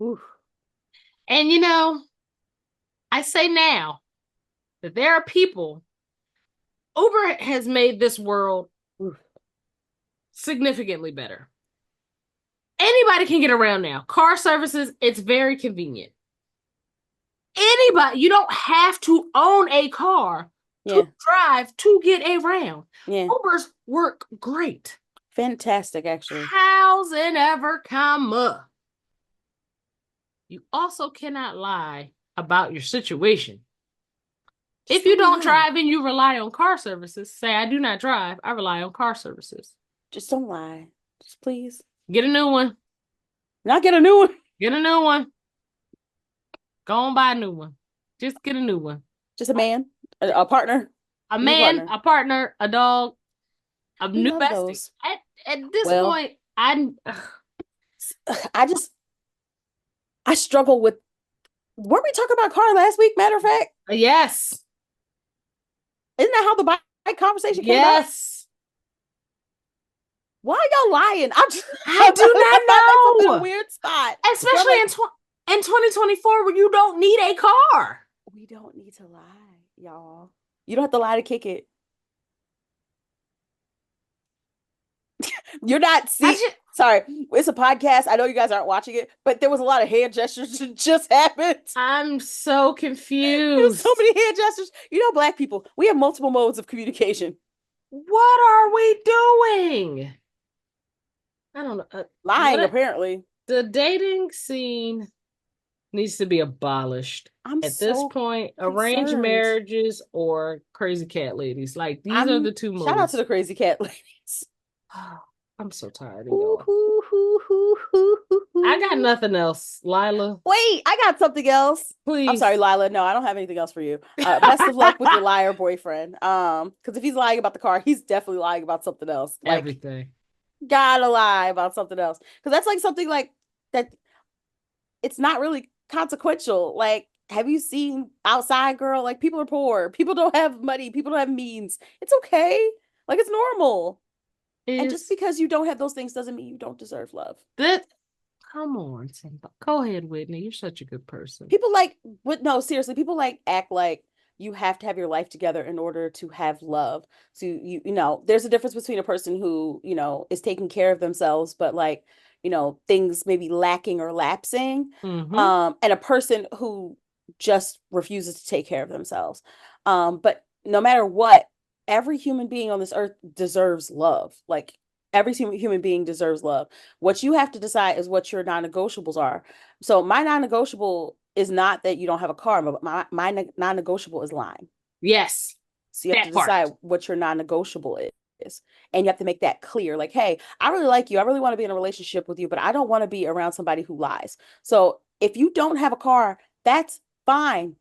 oof. and I say now that there are people, Uber has made this world Oof. significantly better. Anybody can get around now. Car services, it's very convenient. Anybody, you don't have to own a car to drive to get around. Yeah. Ubers work great. Fantastic, actually. How's it ever come up? You also cannot lie about your situation. If you don't drive and you rely on car services, say, I do not drive, I rely on car services. Just don't lie. Just please. Get a new one. Not get a new one. Get a new one. Go on buy a new one. Just get a new one. Just a man, a partner. A man, partner. A partner, a dog, a We new love bestie. those. At this point, I struggle with. Weren't we talking about car last week? Matter of fact, yes. Isn't that how the bike conversation came out? Yes. Why are y'all lying? I do not know. In a weird spot, especially in 2024 when you don't need a car. We don't need to lie, y'all. You don't have to lie to kick it. You're not sorry, it's a podcast. I know you guys aren't watching it, but there was a lot of hand gestures that just happened. I'm so confused. There's so many hand gestures. Black people, we have multiple modes of communication. What are we doing? I don't know. Lying, apparently. The dating scene needs to be abolished. I'm At this so point, arranged concerned. marriages or crazy cat ladies. Like these are I'm the two shout out to moves. the crazy cat ladies. I'm so tired of Hoo, y'all. hoo, hoo, hoo, hoo, hoo, I got hoo. nothing else, Lila. Wait, I got something else. I'm sorry, Please. Lila. No, I don't have anything else for you. Best of luck with your liar boyfriend. Because if he's lying about the car, he's definitely lying about something else. Like, Everything. gotta lie about something else. Because that's like something like that. It's not really consequential. Like, have you seen Outside Girl? Like, people are poor. People don't have money. People don't have means. It's okay. Like, it's normal. And just Is because you don't have those things doesn't mean you don't deserve love. that come on, Simba. Go ahead, Whitney. You're such a good person. People like, but no, seriously, people like act like you have to have your life together in order to have love. So there's a difference between a person who, is taking care of themselves, but like, things maybe lacking or lapsing, Mm-hmm. and a person who just refuses to take care of themselves. But no matter what, every human being on this earth deserves love. Like every human being deserves love. What you have to decide is what your non-negotiables are. So my non-negotiable is not that you don't have a car, but my non-negotiable is lying. Yes. So you have to That part. decide what your non-negotiable is. And you have to make that clear. Like, hey, I really like you. I really want to be in a relationship with you, but I don't want to be around somebody who lies. So if you don't have a car, that's fine.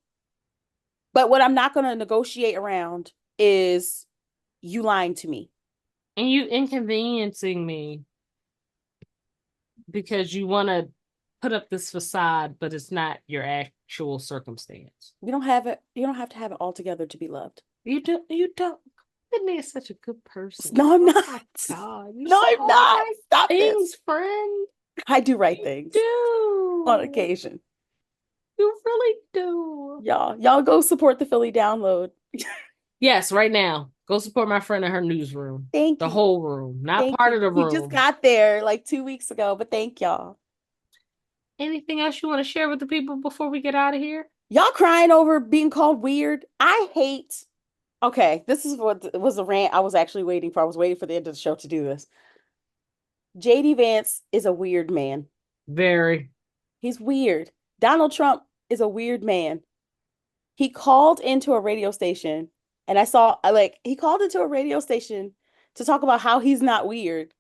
But what I'm not going to negotiate around is you lying to me. And you inconveniencing me because you want to put up this facade, but it's not your actual circumstance. You don't have it. You don't have to have it all together to be loved. You don't. Whitney is such a good person. No, I'm Oh not. my God. You No, say I'm all the not. right Stop this. things, friend. I do right You things on do. occasion. You really do. Y'all go support the Philly download. Yes, right now. Go support my friend in her newsroom. Thank The you. whole room, not Thank part you. of the We just room. got there like 2 weeks ago, but thank y'all. Anything else you want to share with the people before we get out of here? Y'all crying over being called weird. I hate. Okay, this is what was a rant I was actually waiting for. I was waiting for the end of the show to do this. JD Vance is a weird man. Very. He's weird. Donald Trump is a weird man. He called into a radio station and he called into a radio station to talk about how he's not weird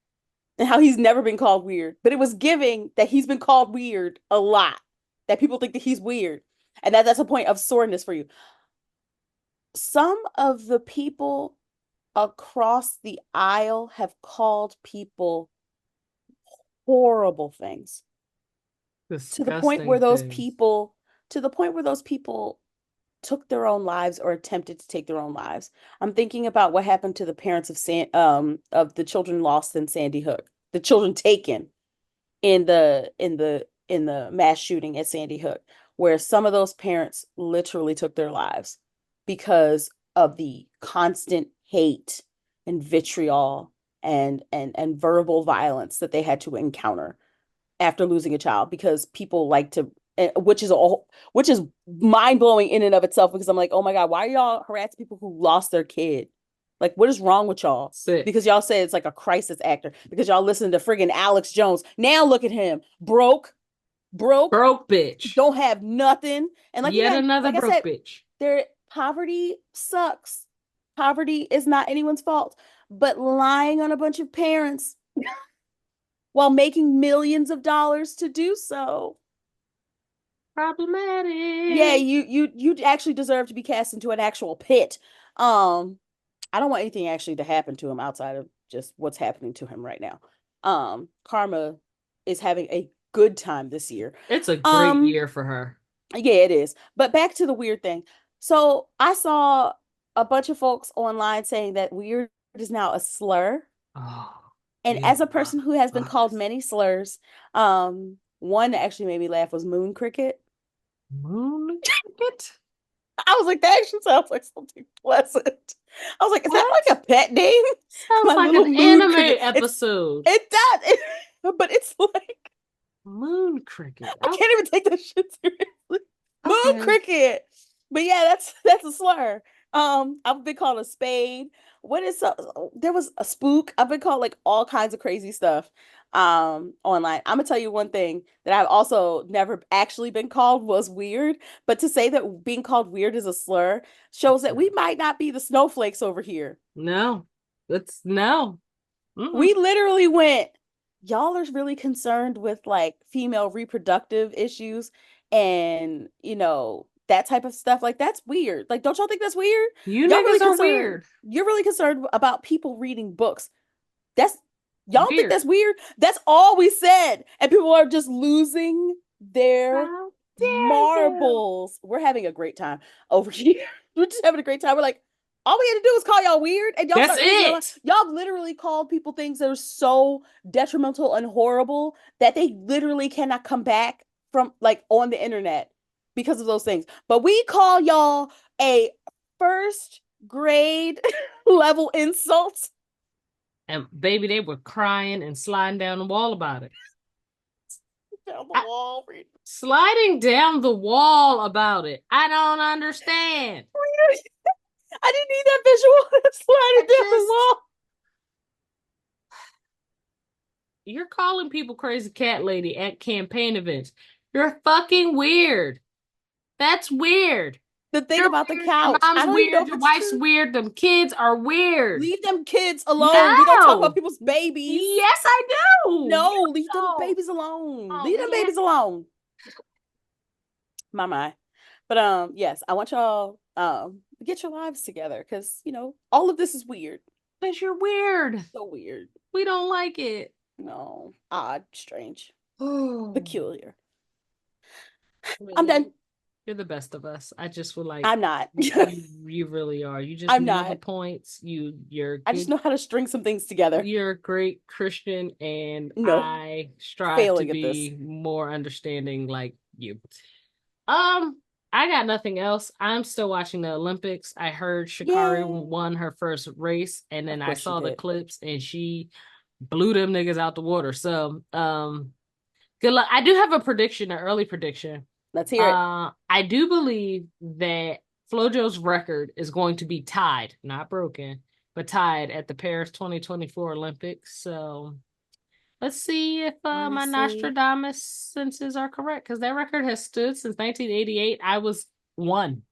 and how he's never been called weird. But it was giving that he's been called weird a lot, that people think that he's weird. And that's a point of soreness for you. Some of the people across the aisle have called people horrible things to the point where Disgusting those things. people to the point where those people took their own lives or attempted to take their own lives. I'm thinking about what happened to the parents of the children lost in Sandy Hook, the children taken in the mass shooting at Sandy Hook, where some of those parents literally took their lives because of the constant hate and vitriol and verbal violence that they had to encounter after losing a child because people like to which is mind-blowing in and of itself because I'm like, oh my God, why are y'all harassing people who lost their kid? Like, what is wrong with y'all? Sick. Because y'all say it's like a crisis actor, because y'all listen to friggin' Alex Jones. Now look at him. Broke, Broke bitch. don't have nothing. And like Yet again, another like I broke said, bitch. their poverty sucks. Poverty is not anyone's fault. But lying on a bunch of parents while making millions of dollars to do so. Yeah, Problematic. you actually deserve to be cast into an actual pit. I don't want anything actually to happen to him outside of just what's happening to him right now. Karma is having a good time this year. It's a great Um, year for her. yeah, it is. But back to the weird thing. So I saw a bunch of folks online saying that weird is now a slur. Oh, And it as a person who has been called was. many slurs, one that actually made me laugh was moon cricket. Moon cricket? I was like, that actually sounds like something pleasant. I was like, is that What? like a pet name? Sounds My like an little moon anime cricket. episode. It does. But it's like Moon cricket. I can't even take that shit seriously. Moon Okay. cricket. But yeah, that's a slur. I've been called a spade. What is there was a spook. I've been called like all kinds of crazy stuff online. I'm gonna tell you one thing that I've also never actually been called was weird, but to say that being called weird is a slur shows that we might not be the snowflakes over here. No. That's no. We literally went, y'all are really concerned with like female reproductive issues and, that type of stuff. Like, that's weird. Like, don't y'all think that's weird? You Y'all really niggas are concerned. weird. You're really concerned about people reading books. That's, y'all don't think Weird. that's weird? That's all we said. And people are just losing their How dare you? marbles. We're having a great time over here. We're just having a great time. We're like, all we had to do was call y'all weird, and y'all That's start losing your mind. it. Y'all literally called people things that are so detrimental and horrible that they literally cannot come back from like on the internet because of those things. But we call y'all a first grade level insult. And baby, they were crying and sliding down the wall about it. Down the I, wall. sliding down the wall about it. I don't understand. I didn't need that visual. I Sliding down the just wall. you're calling people crazy cat lady at campaign events. You're fucking weird. That's weird. The thing You're about the weird. Your couch, I mom's don't even know weird. if Your it's wife's true. weird. Them kids are weird. Leave them kids alone. We don't talk about No. people's babies. Yes, I do. You No, leave them know. babies alone. Oh Leave them man. babies alone. My. But yes, I want y'all get your lives together because all of this is weird. Because you're weird. So weird. We don't like it. No, odd, strange, Oh. peculiar. I'm Really, done. you're the best of us. I just feel like I'm not. you really are. You just I'm know the not. points. You're I just good. know how to string some things together. You're a great Christian, and No, I strive to failing at this. be more understanding like you. Um, I got nothing else. I'm still watching the Olympics. I heard Shikari Yay. won her first race, and Of then I course she saw the did. clips, and she blew them niggas out the water. So, good luck. I do have a prediction, an early prediction. Let's hear it. I do believe that Flojo's record is going to be tied, not broken, but tied at the Paris 2024 Olympics. So let's see if my Honestly, Nostradamus senses are correct, because that record has stood since 1988. I was one.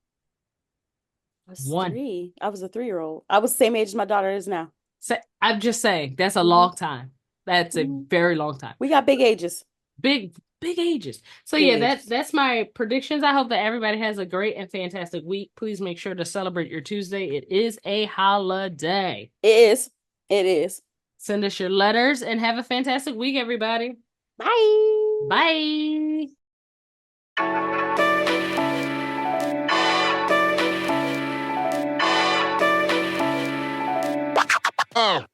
I was One. 3. I was a 3-year-old. I was the same age as my daughter is now. So, I'm just saying, that's a Hmm. long time. That's a Hmm. very long time. We got big ages. Big ages. So Big yeah, ages. that's my predictions. I hope that everybody has a great and fantastic week. Please make sure to celebrate your Tuesday. It is a holiday. It is. It is. Send us your letters and have a fantastic week, everybody. Bye. Bye.